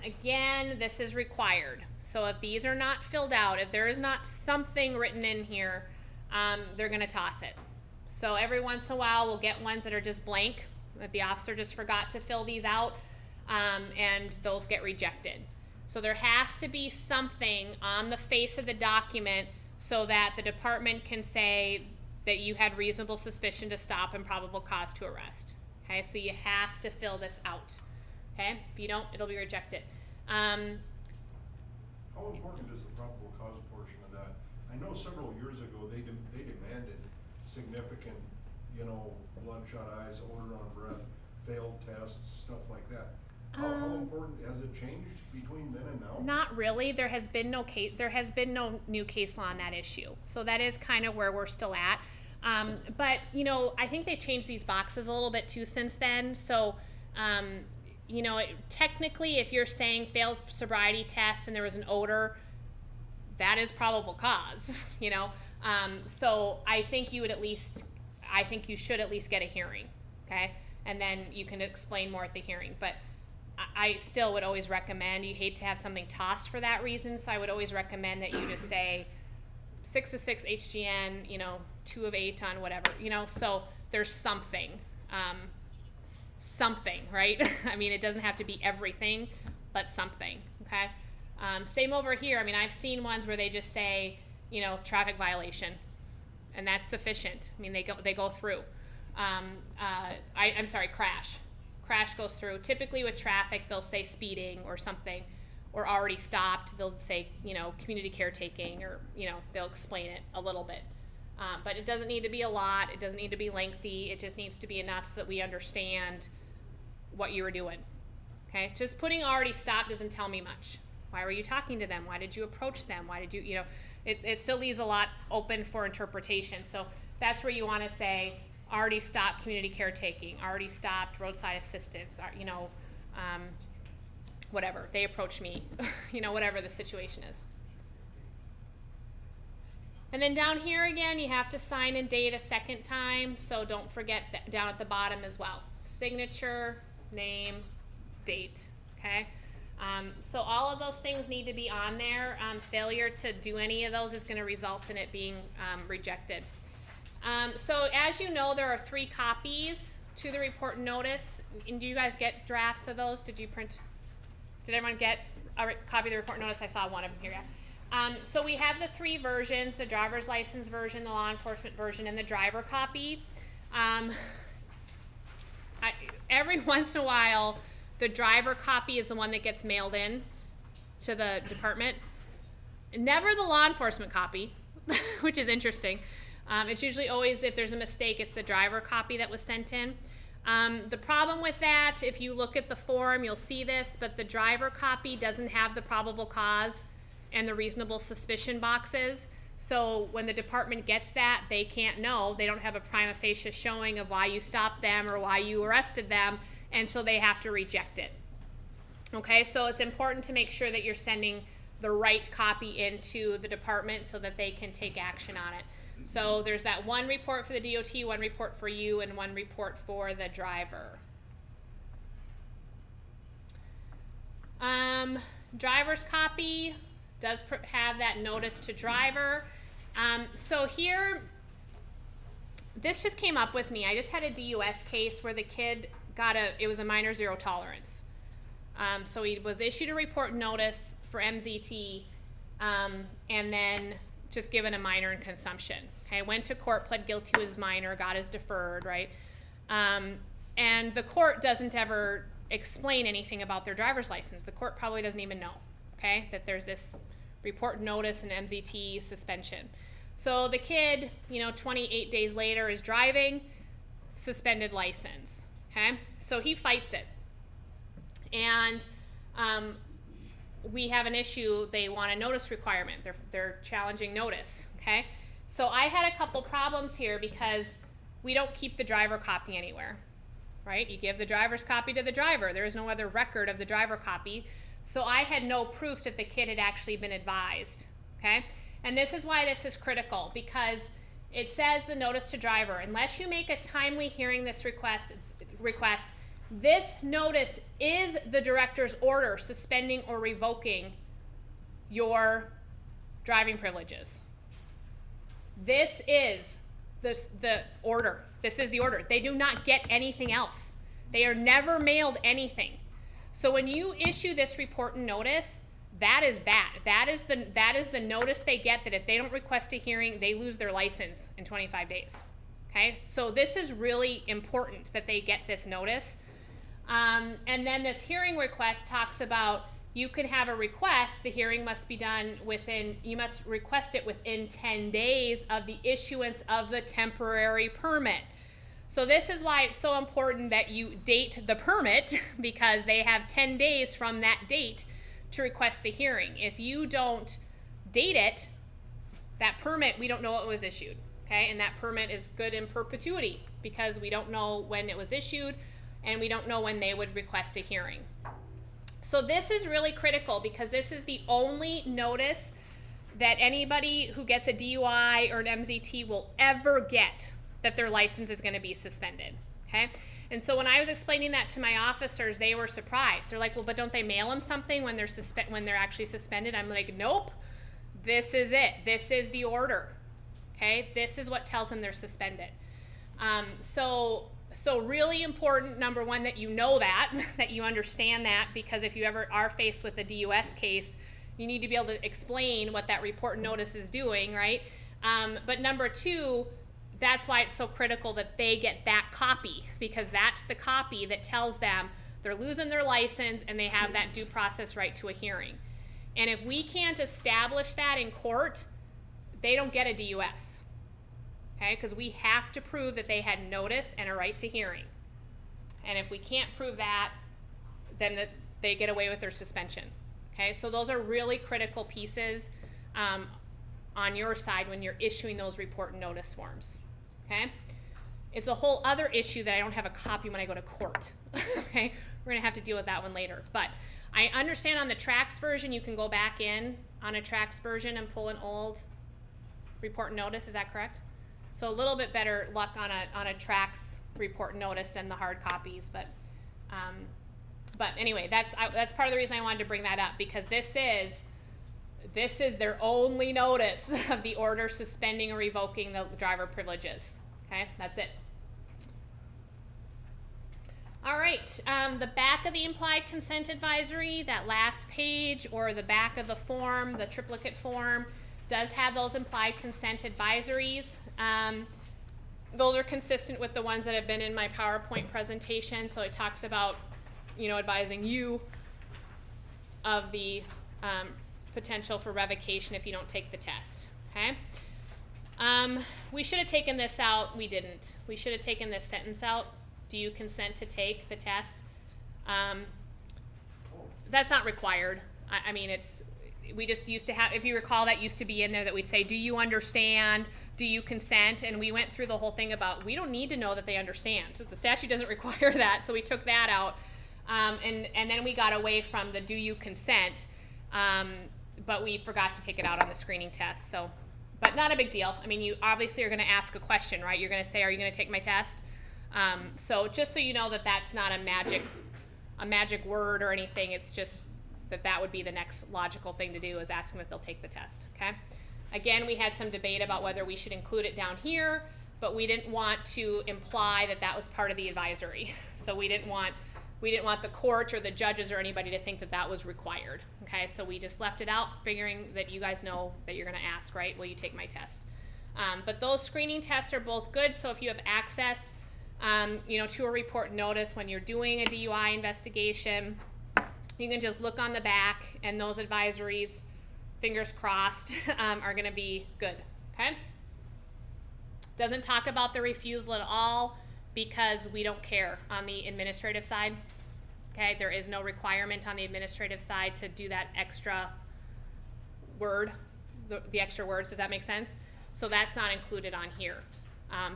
again, this is required. So if these are not filled out, if there is not something written in here, they're going to toss it. So every once in a while, we'll get ones that are just blank, that the officer just forgot to fill these out, and those get rejected. So there has to be something on the face of the document so that the department can say that you had reasonable suspicion to stop and probable cause to arrest. Okay, so you have to fill this out. Okay, if you don't, it'll be rejected. How important is the probable cause portion of that? I know several years ago they demanded significant, bloodshot eyes, odor on breath, failed tests, stuff like that. How important has it changed between then and now? Not really. There has been no new case law on that issue. So that is kind of where we're still at. But I think they changed these boxes a little bit too since then. So technically, if you're saying failed sobriety test and there was an odor, that is probable cause. So I think you should at least get a hearing, okay? And then you can explain more at the hearing. But I still would always recommend, you hate to have something tossed for that reason, so I would always recommend that you just say 6 of 6 HGN, 2 of 8 on whatever, so there's something, right? I mean, it doesn't have to be everything, but something, okay? Same over here. I mean, I've seen ones where they just say, traffic violation, and that's sufficient. I mean, they go through. I'm sorry, crash. Crash goes through. Typically with traffic, they'll say speeding or something, or already stopped. They'll say, community caretaking, or, they'll explain it a little bit. But it doesn't need to be a lot. It doesn't need to be lengthy. It just needs to be enough so that we understand what you were doing. Okay? Just putting already stopped doesn't tell me much. Why were you talking to them? Why did you approach them? Why did you, it still leaves a lot open for interpretation. So that's where you want to say, already stopped community caretaking, already stopped roadside assistance, whatever. They approached me, whatever the situation is. And then down here again, you have to sign and date a second time, so don't forget that down at the bottom as well. Signature, name, date, okay? So all of those things need to be on there. Failure to do any of those is going to result in it being rejected. So as you know, there are 3 copies to the report and notice. And do you guys get drafts of those? Did everyone get copy of the report notice. I saw one of them here. Yeah. So we have the 3 versions: the driver's license version, the law enforcement version, and the driver copy. Every once in a while, the driver copy is the one that gets mailed in to the department. Never the law enforcement copy, which is interesting. It's usually always, if there's a mistake, it's the driver copy that was sent in. The problem with that, if you look at the form, you'll see this, but the driver copy doesn't have the probable cause and the reasonable suspicion boxes. So when the department gets that, they can't know. They don't have a prima facie showing of why you stopped them or why you arrested them, and so they have to reject it. Okay, so it's important to make sure that you're sending the right copy into the department so that they can take action on it. So there's that one report for the DOT, one report for you, and one report for the driver. Driver's copy does have that notice to driver. So here, this just came up with me. I just had a DUS case where the kid it was a minor 0 tolerance. So he was issued a report notice for MZT, and then just given a minor in consumption. Okay, went to court, pled guilty to his minor, got his deferred, right? And the court doesn't ever explain anything about their driver's license. The court probably doesn't even know, okay, that there's this report notice and MZT suspension. So the kid, 28 days later is driving, suspended license, okay? So he fights it. And we have an issue. They want a notice requirement. They're challenging notice, okay? So I had a couple problems here because we don't keep the driver copy anywhere, right? You give the driver's copy to the driver. There is no other record of the driver copy. So I had no proof that the kid had actually been advised, okay? And this is why this is critical, because it says the notice to driver, unless you make a timely hearing this request, this notice is the director's order suspending or revoking your driving privileges. This is the order. This is the order. They do not get anything else. They are never mailed anything. So when you issue this report and notice, that is that. That is the notice they get, that if they don't request a hearing, they lose their license in 25 days. Okay? So this is really important that they get this notice. And then this hearing request talks about you can have a request. The hearing must be done you must request it within 10 days of the issuance of the temporary permit. So this is why it's so important that you date the permit, because they have 10 days from that date to request the hearing. If you don't date it, that permit, we don't know what was issued, okay? And that permit is good in perpetuity because we don't know when it was issued and we don't know when they would request a hearing. So this is really critical because this is the only notice that anybody who gets a DUI or an MZT will ever get, that their license is going to be suspended, okay? And so when I was explaining that to my officers, they were surprised. They're like, well, but don't they mail them something when they're actually suspended? I'm like, nope, this is it. This is the order, okay? This is what tells them they're suspended. So really important, number one, that you know that, that you understand that, because if you ever are faced with a DUS case, you need to be able to explain what that report notice is doing, right? But number two, that's why it's so critical that they get that copy, because that's the copy that tells them they're losing their license and they have that due process right to a hearing. And if we can't establish that in court, they don't get a DUS, okay? Because we have to prove that they had notice and a right to hearing. And if we can't prove that, then they get away with their suspension, okay? So those are really critical pieces on your side when you're issuing those report and notice forms. Okay, it's a whole other issue that I don't have a copy when I go to court. Okay, we're gonna have to deal with that one later. But I understand on the Trax version, you can go back in on a Trax version and pull an old report and notice. Is that correct? So a little bit better luck on a Trax report and notice than the hard copies. But anyway, that's part of the reason I wanted to bring that up, because this is their only notice of the order suspending or revoking the driver privileges. Okay, that's it. All right, the back of the implied consent advisory, that last page, or the back of the form, the triplicate form, does have those implied consent advisories. Those are consistent with the ones that have been in my PowerPoint presentation. So it talks about, advising you of the potential for revocation if you don't take the test, okay? We should have taken this out. We didn't. We should have taken this sentence out. Do you consent to take the test? That's not required. I mean, we just used to have, if you recall, that used to be in there that we'd say, do you understand? Do you consent? And we went through the whole thing about, we don't need to know that they understand. So the statute doesn't require that, so we took that out. And then we got away from the do you consent, but we forgot to take it out on the screening test. So, but not a big deal. I mean, you obviously are going to ask a question, right? You're going to say, are you going to take my test? So just so you know that that's not a magic word or anything, it's just that would be the next logical thing to do, is ask them if they'll take the test, okay? Again, we had some debate about whether we should include it down here, but we didn't want to imply that that was part of the advisory. So we didn't want the court or the judges or anybody to think that that was required, okay? So we just left it out, figuring that you guys know that you're gonna ask, right? Will you take my test? But those screening tests are both good, so if you have access to a report notice when you're doing a DUI investigation, you can just look on the back, and those advisories, fingers crossed, are going to be good, okay? Doesn't talk about the refusal at all because we don't care on the administrative side, okay? There is no requirement on the administrative side to do that extra word, the extra words, does that make sense? So that's not included on here.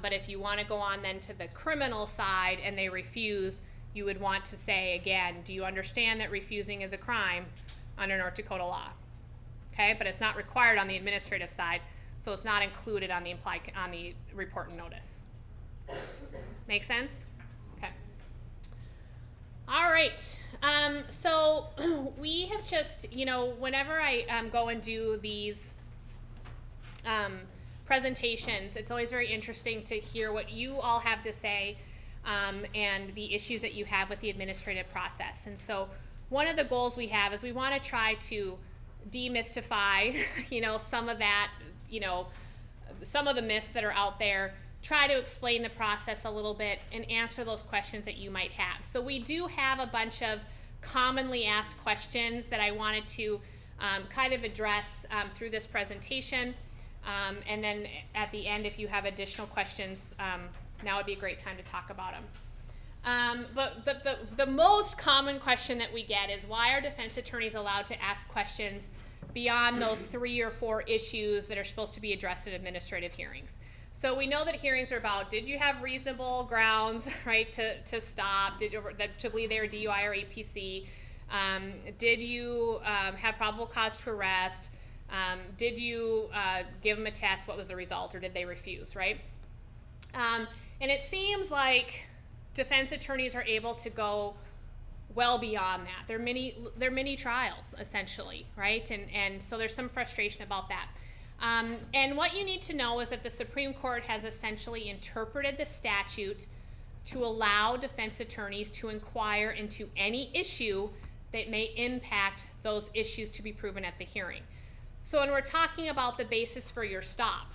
But if you want to go on then to the criminal side and they refuse, you would want to say again, do you understand that refusing is a crime under North Dakota law? Okay, but it's not required on the administrative side, so it's not included on the report and notice. Make sense? Okay. All right. So we have just, whenever I go and do these presentations, it's always very interesting to hear what you all have to say and the issues that you have with the administrative process. And so one of the goals we have is we want to try to demystify, some of that, some of the myths that are out there, try to explain the process a little bit and answer those questions that you might have. So we do have a bunch of commonly asked questions that I wanted to kind of address through this presentation. And then at the end, if you have additional questions, now would be a great time to talk about them. But the most common question that we get is, why are defense attorneys allowed to ask questions beyond those 3 or 4 issues that are supposed to be addressed in administrative hearings? So we know that hearings are about, did you have reasonable grounds, right, to stop, to believe they were DUI or APC? Did you have probable cause to arrest? Did you give them a test? What was the result? Or did they refuse, right? And it seems like defense attorneys are able to go well beyond that. They're mini trials, essentially, right? And so there's some frustration about that. And what you need to know is that the Supreme Court has essentially interpreted the statute to allow defense attorneys to inquire into any issue that may impact those issues to be proven at the hearing. So when we're talking about the basis for your stop,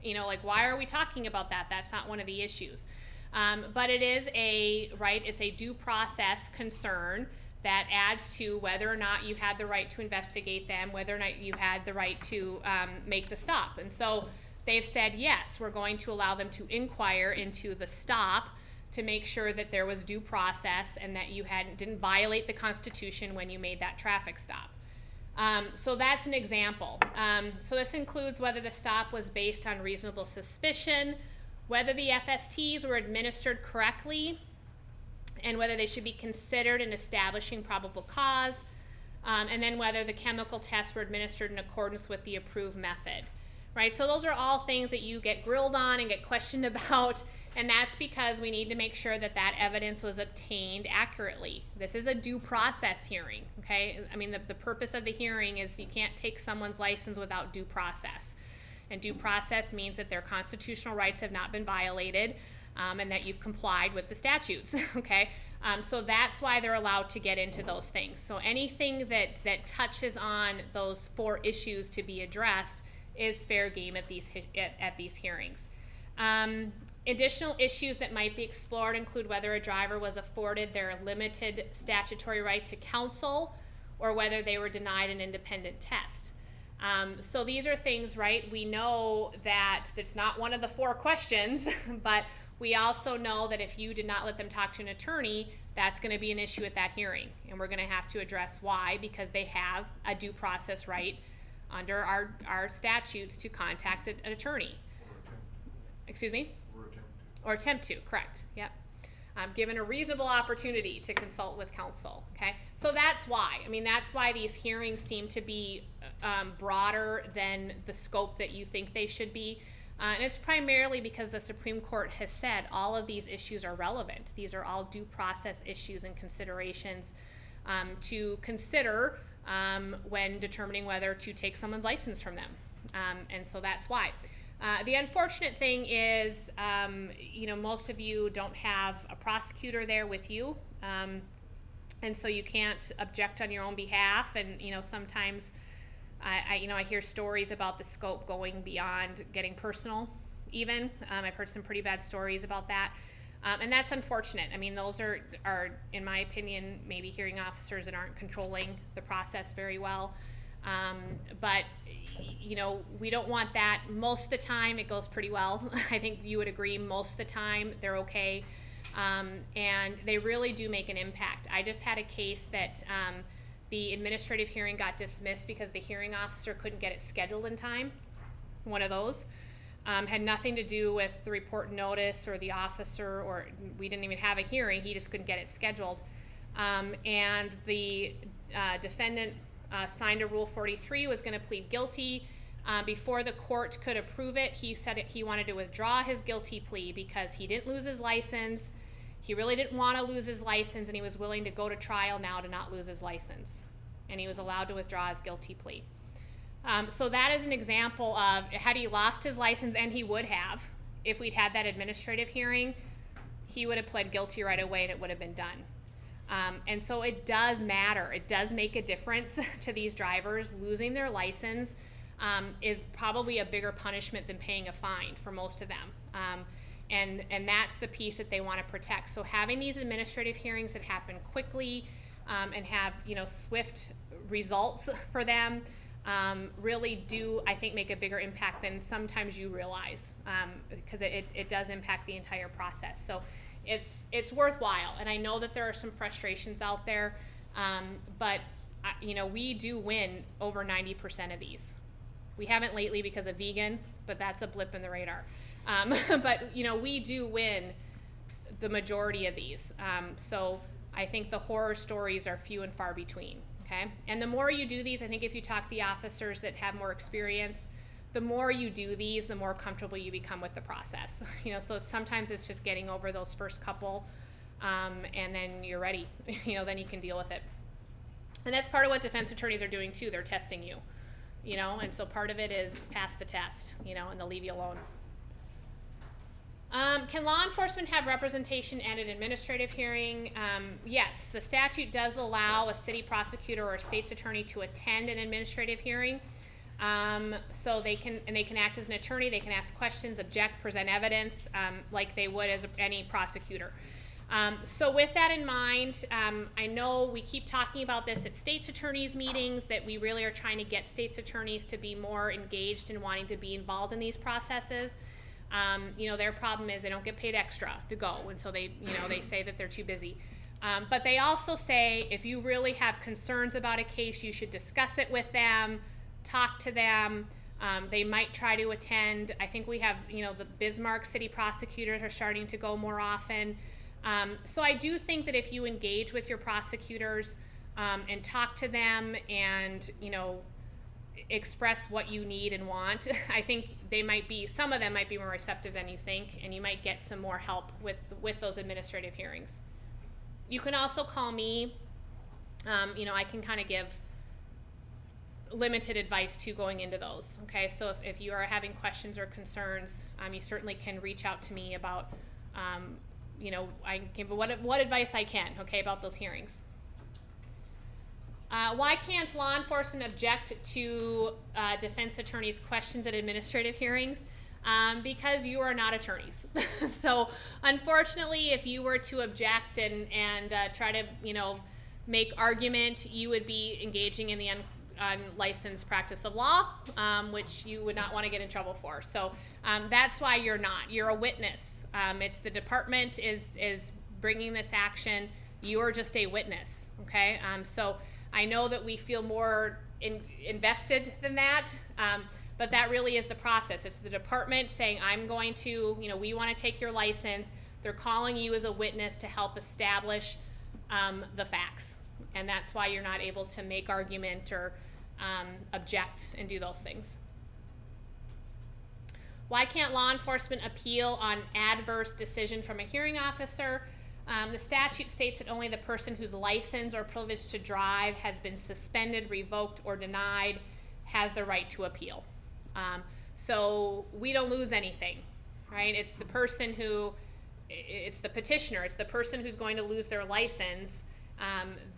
like, why are we talking about that? That's not one of the issues. But it is it's a due process concern that adds to whether or not you had the right to investigate them, whether or not you had the right to make the stop. And so they've said, yes, we're going to allow them to inquire into the stop to make sure that there was due process and that you didn't violate the Constitution when you made that traffic stop. So that's an example. So this includes whether the stop was based on reasonable suspicion, whether the FSTs were administered correctly, and whether they should be considered in establishing probable cause, and then whether the chemical tests were administered in accordance with the approved method, right? So those are all things that you get grilled on and get questioned about, and that's because we need to make sure that that evidence was obtained accurately. This is a due process hearing, okay? I mean, the purpose of the hearing is you can't take someone's license without due process. And due process means that their constitutional rights have not been violated, and that you've complied with the statutes, okay? So that's why they're allowed to get into those things. So anything that touches on those 4 issues to be addressed is fair game at these hearings. Additional issues that might be explored include whether a driver was afforded their limited statutory right to counsel or whether they were denied an independent test. So these are things, right? We know that it's not one of the 4 questions, but we also know that if you did not let them talk to an attorney, that's going to be an issue at that hearing. And we're going to have to address why, because they have a due process right under our statutes to contact an attorney. Excuse me? Or attempt to, correct, yep. Given a reasonable opportunity to consult with counsel, okay? So that's why. I mean, that's why these hearings seem to be broader than the scope that you think they should be. And it's primarily because the Supreme Court has said all of these issues are relevant. These are all due process issues and considerations to consider when determining whether to take someone's license from them. And so that's why. The unfortunate thing is, most of you don't have a prosecutor there with you, and so you can't object on your own behalf. And sometimes I hear stories about the scope going beyond getting personal. Even I've heard some pretty bad stories about that, and that's unfortunate. I mean, those are in my opinion maybe hearing officers that aren't controlling the process very well. But we don't want that. Most of the time it goes pretty well. I think you would agree most of the time they're okay. And they really do make an impact. I just had a case that the administrative hearing got dismissed because the hearing officer couldn't get it scheduled in time. One of those. Had nothing to do with the report notice or the officer, or we didn't even have a hearing, he just couldn't get it scheduled. And the defendant signed a Rule 43, was going to plead guilty. Before the court could approve it, he said he wanted to withdraw his guilty plea because he didn't lose his license. He really didn't want to lose his license, and he was willing to go to trial now to not lose his license. And he was allowed to withdraw his guilty plea. So that is an example of, had he lost his license, and he would have, if we'd had that administrative hearing, he would have pled guilty right away and it would have been done. And so it does matter. It does make a difference to these drivers. Losing their license is probably a bigger punishment than paying a fine for most of them. And that's the piece that they want to protect. So having these administrative hearings that happen quickly and have swift results for them really do, I think, make a bigger impact than sometimes you realize, because it does impact the entire process. So it's worthwhile, and I know that there are some frustrations out there, but we do win over 90% of these. We haven't lately because of vegan, but that's a blip in the radar. But we do win the majority of these. So I think the horror stories are few and far between. Okay, and the more you do these, I think if you talk to the officers that have more experience, the more you do these, the more comfortable you become with the process. So sometimes it's just getting over those first couple, and then you're ready. Then you can deal with it. And that's part of what defense attorneys are doing too. They're testing you, and so part of it is pass the test, and they'll leave you alone. Can law enforcement have representation at an administrative hearing? Yes, the statute does allow a city prosecutor or a state's attorney to attend an administrative hearing. So they can act as an attorney, they can ask questions, object, present evidence, like they would as any prosecutor. So with that in mind, I know we keep talking about this at state's attorneys meetings, that we really are trying to get state's attorneys to be more engaged and wanting to be involved in these processes. Their problem is they don't get paid extra to go, and so they say that they're too busy. But they also say if you really have concerns about a case, you should discuss it with them, talk to them. They might try to attend. I think we have, the Bismarck city prosecutors are starting to go more often. So I do think that if you engage with your prosecutors and talk to them and, express what you need and want, I think some of them might be more receptive than you think, and you might get some more help with those administrative hearings. You can also call me. I can kind of give limited advice to going into those. Okay, so if you are having questions or concerns, you certainly can reach out to me about you know, I can give what advice I can, okay, about those hearings. Why can't law enforcement object to defense attorneys' questions at administrative hearings? Because you are not attorneys. So unfortunately, if you were to object and try to, you know, make argument, you would be engaging in the unlicensed practice of law, which you would not want to get in trouble for. So that's why you're not. You're a witness. It's the department is bringing this action. You are just a witness, okay? So I know that we feel more invested than that, but that really is the process. It's the department saying, I'm going to, you know, we want to take your license. They're calling you as a witness to help establish the facts. And that's why you're not able to make argument or object and do those things. Why can't law enforcement appeal on adverse decision from a hearing officer? The statute states that only the person whose license or privilege to drive has been suspended, revoked, or denied has the right to appeal. So we don't lose anything, right? It's the person who, it's the petitioner, it's the person who's going to lose their license.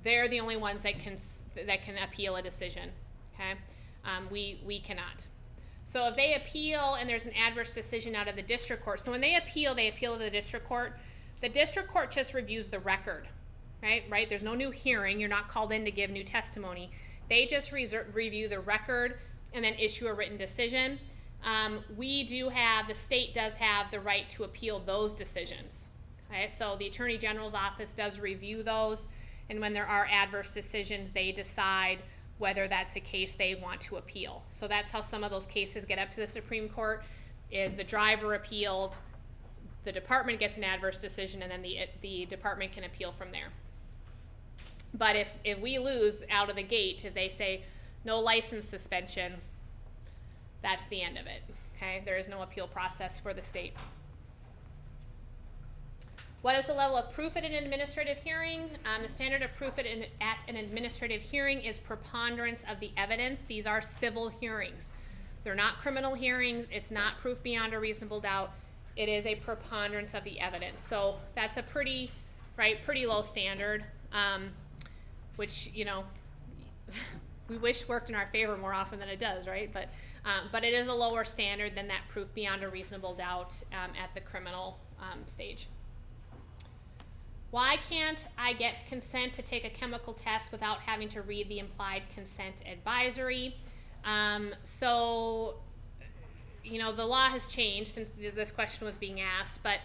They're the only ones that can appeal a decision, okay? We cannot. So if they appeal and there's an adverse decision out of the district court, so when they appeal to the district court. The district court just reviews the record, right? There's no new hearing. You're not called in to give new testimony. They just review the record and then issue a written decision. The state does have the right to appeal those decisions. Okay? So the Attorney General's office does review those, and when there are adverse decisions, they decide whether that's a case they want to appeal. So that's how some of those cases get up to the Supreme Court, is the driver appealed, the department gets an adverse decision, and then the department can appeal from there. But if we lose out of the gate, if they say no license suspension, that's the end of it, okay? There is no appeal process for the state. What is the level of proof at an administrative hearing? The standard of proof at an administrative hearing is preponderance of the evidence. These are civil hearings. They're not criminal hearings. It's not proof beyond a reasonable doubt. It is a preponderance of the evidence. So that's a pretty low standard, which, you know, we wish worked in our favor more often than it does, right? But it is a lower standard than that proof beyond a reasonable doubt at the criminal stage. Why can't I get consent to take a chemical test without having to read the implied consent advisory? You know, the law has changed since this question was being asked, but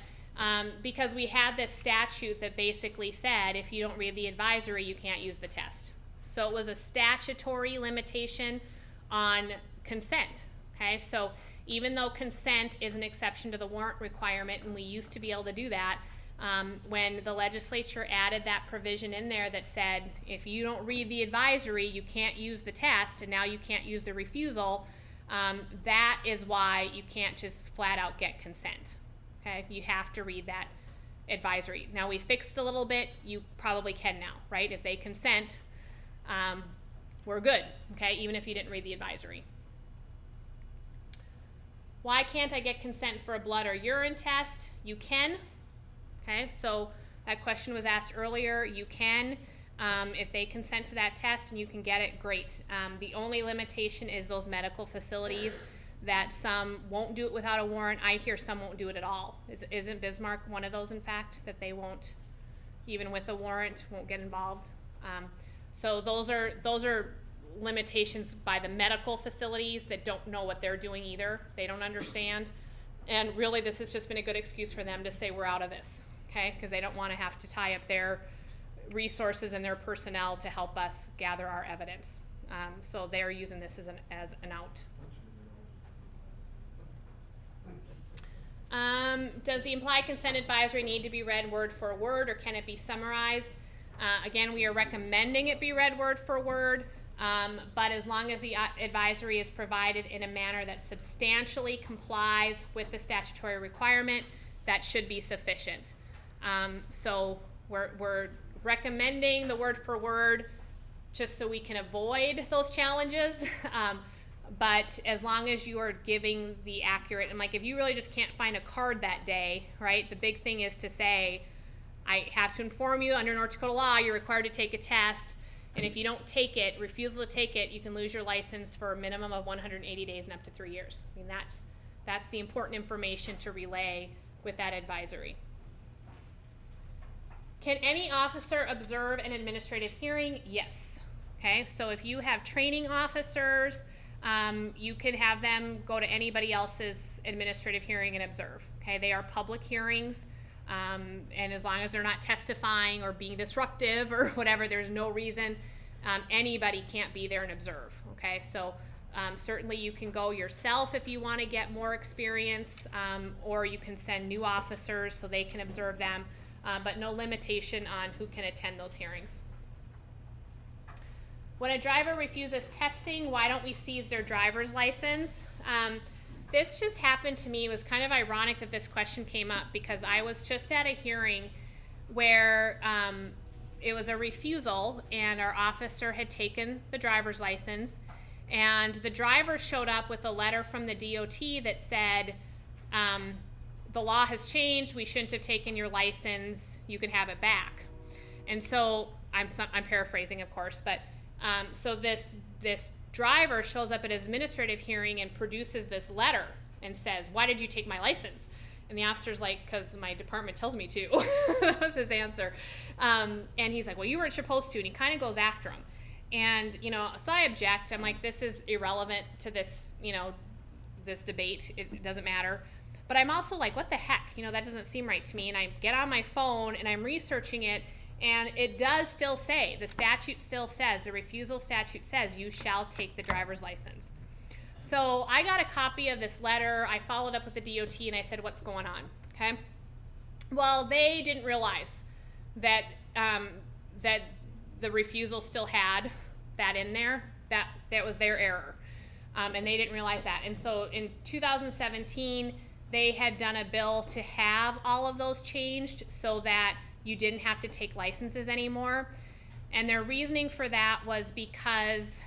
because we had this statute that basically said if you don't read the advisory, you can't use the test. So it was a statutory limitation on consent, okay? So even though consent is an exception to the warrant requirement, and we used to be able to do that, when the legislature added that provision in there that said if you don't read the advisory, you can't use the test, and now you can't use the refusal, that is why you can't just flat out get consent, okay? You have to read that advisory. Now we fixed a little bit, you probably can now, right? If they consent, we're good, okay? Even if you didn't read the advisory. Why can't I get consent for a blood or urine test? You can, okay? So that question was asked earlier. You can, if they consent to that test and you can get it, great. The only limitation is those medical facilities that some won't do it without a warrant. I hear some won't do it at all. Isn't Bismarck one of those, in fact, that they won't, even with a warrant, won't get involved? So those are limitations by the medical facilities that don't know what they're doing either. They don't understand. And really, this has just been a good excuse for them to say we're out of this, okay? Because they don't want to have to tie up their resources and their personnel to help us gather our evidence. So they're using this as an out. Does the implied consent advisory need to be read word for word, or can it be summarized? Again, we are recommending it be read word for word, but as long as the advisory is provided in a manner that substantially complies with the statutory requirement, that should be sufficient. So we're recommending the word for word just so we can avoid those challenges, but as long as you are giving the accurate, and like if you really just can't find a card that day, right, the big thing is to say, I have to inform you under North Dakota law, you're required to take a test, and if you don't take it, refusal to take it, you can lose your license for a minimum of 180 days and up to 3 years. I mean, that's the important information to relay with that advisory. Can any officer observe an administrative hearing? Yes. Okay, so if you have training officers, you can have them go to anybody else's administrative hearing and observe. Okay, they are public hearings, and as long as they're not testifying or being disruptive or whatever, there's no reason anybody can't be there and observe. Okay, so certainly you can go yourself if you want to get more experience, or you can send new officers so they can observe them, but no limitation on who can attend those hearings. When a driver refuses testing, why don't we seize their driver's license? This just happened to me. It was kind of ironic that this question came up because I was just at a hearing where it was a refusal and our officer had taken the driver's license, and the driver showed up with a letter from the DOT that said, the law has changed, we shouldn't have taken your license, you can have it back. And so, I'm paraphrasing of course, but so this driver shows up at his administrative hearing and produces this letter and says, why did you take my license? And the officer's like, because my department tells me to. That was his answer. And he's like, well, you weren't supposed to. And he kind of goes after him. And, so I object. I'm like, this is irrelevant to this, this debate. It doesn't matter. But I'm also like, what the heck? That doesn't seem right to me. And I get on my phone and I'm researching it. And it does still say, the statute still says, the refusal statute says, you shall take the driver's license. So I got a copy of this letter. I followed up with the DOT and I said, what's going on? Okay. Well, they didn't realize that that the refusal still had that in there. That was their error. And they didn't realize that. And so in 2017, they had done a bill to have all of those changed so that you didn't have to take licenses anymore. And their reasoning for that was because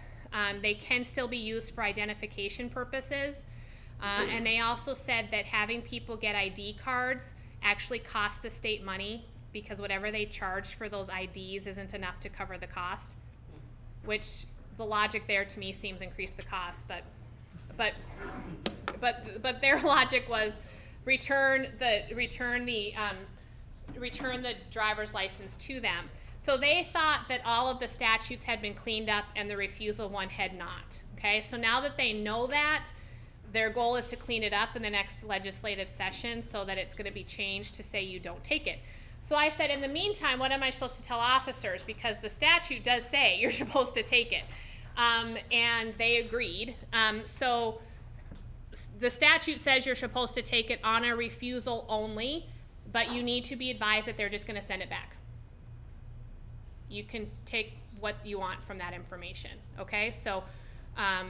they can still be used for identification purposes. And they also said that having people get ID cards actually costs the state money because whatever they charge for those IDs isn't enough to cover the cost, which the logic there to me seems increase the cost, but their logic was return the driver's license to them. So they thought that all of the statutes had been cleaned up and the refusal one had not. Okay, so now that they know that, their goal is to clean it up in the next legislative session so that it's going to be changed to say you don't take it. So I said, in the meantime, what am I supposed to tell officers? Because the statute does say you're supposed to take it. And they agreed. So the statute says you're supposed to take it on a refusal only, but you need to be advised that they're just going to send it back. You can take what you want from that information, okay? So I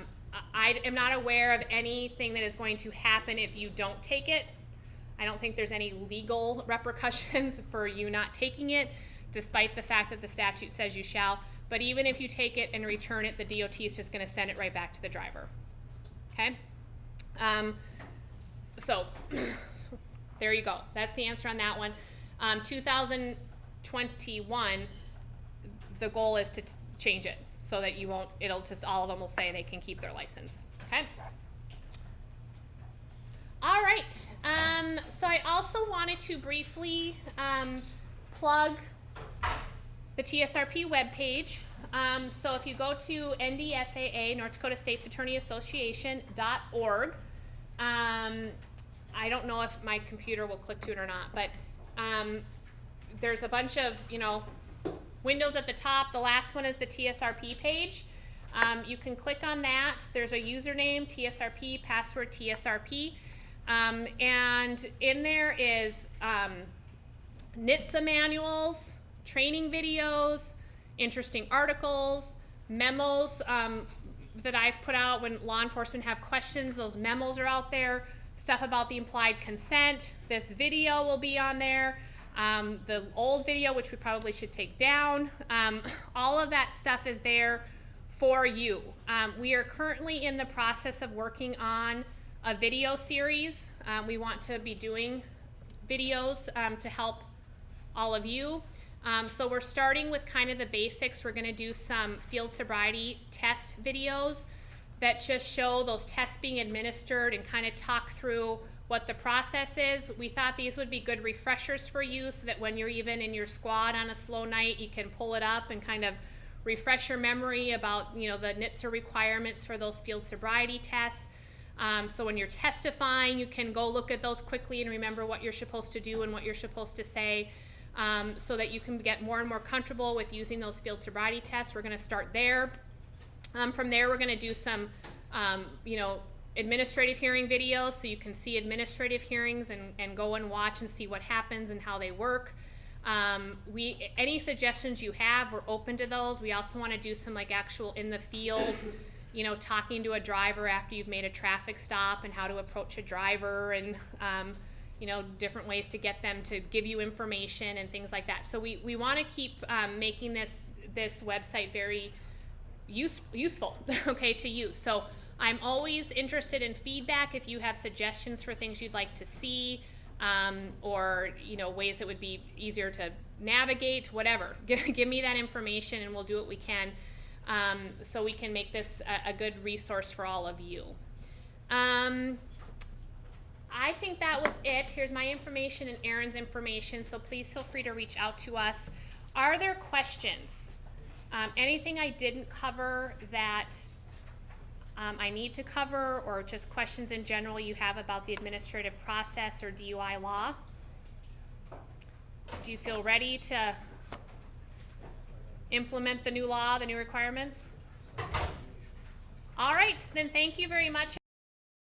am not aware of anything that is going to happen if you don't take it. I don't think there's any legal repercussions for you not taking it, despite the fact that the statute says you shall. But even if you take it and return it, the DOT is just going to send it right back to the driver, okay? So there you go. That's the answer on that one. 2021, the goal is to change it so that you won't, it'll just, all of them will say they can keep their license, okay? All right, so I also wanted to briefly plug the TSRP webpage. So if you go to NDSAA, North Dakota State's Attorney Association.org, I don't know if my computer will click to it or not, but there's a bunch of, windows at the top. The last one is the TSRP page. You can click on that. There's a username, TSRP, password TSRP. And in there is NHTSA manuals, training videos, interesting articles, memos that I've put out when law enforcement have questions. Those memos are out there. Stuff about the implied consent. This video will be on there. The old video, which we probably should take down. All of that stuff is there for you. We are currently in the process of working on a video series. We want to be doing videos to help all of you. So we're starting with kind of the basics. We're going to do some field sobriety test videos that just show those tests being administered and kind of talk through what the process is. We thought these would be good refreshers for you so that when you're even in your squad on a slow night, you can pull it up and kind of refresh your memory about, you know, the NHTSA requirements for those field sobriety tests. So when you're testifying, you can go look at those quickly and remember what you're supposed to do and what you're supposed to say, so that you can get more and more comfortable with using those field sobriety tests. We're going to start there. From there, we're going to do some, you know, administrative hearing videos so you can see administrative hearings and go and watch and see what happens and how they work. Any suggestions you have, we're open to those. We also want to do some like actual in the field, you know, talking to a driver after you've made a traffic stop and how to approach a driver and, you know, different ways to get them to give you information and things like that. So we want to keep making this website very useful, okay, to use. So I'm always interested in feedback if you have suggestions for things you'd like to see, or, you know, ways that would be easier to navigate, whatever. Give me that information and we'll do what we can, so we can make this a good resource for all of you. I think that was it. Here's my information and Erin's information, so please feel free to reach out to us. Are there questions? Anything I didn't cover that I need to cover, or just questions in general you have about the administrative process or DUI law? Do you feel ready to implement the new law, the new requirements? All right, then thank you very much.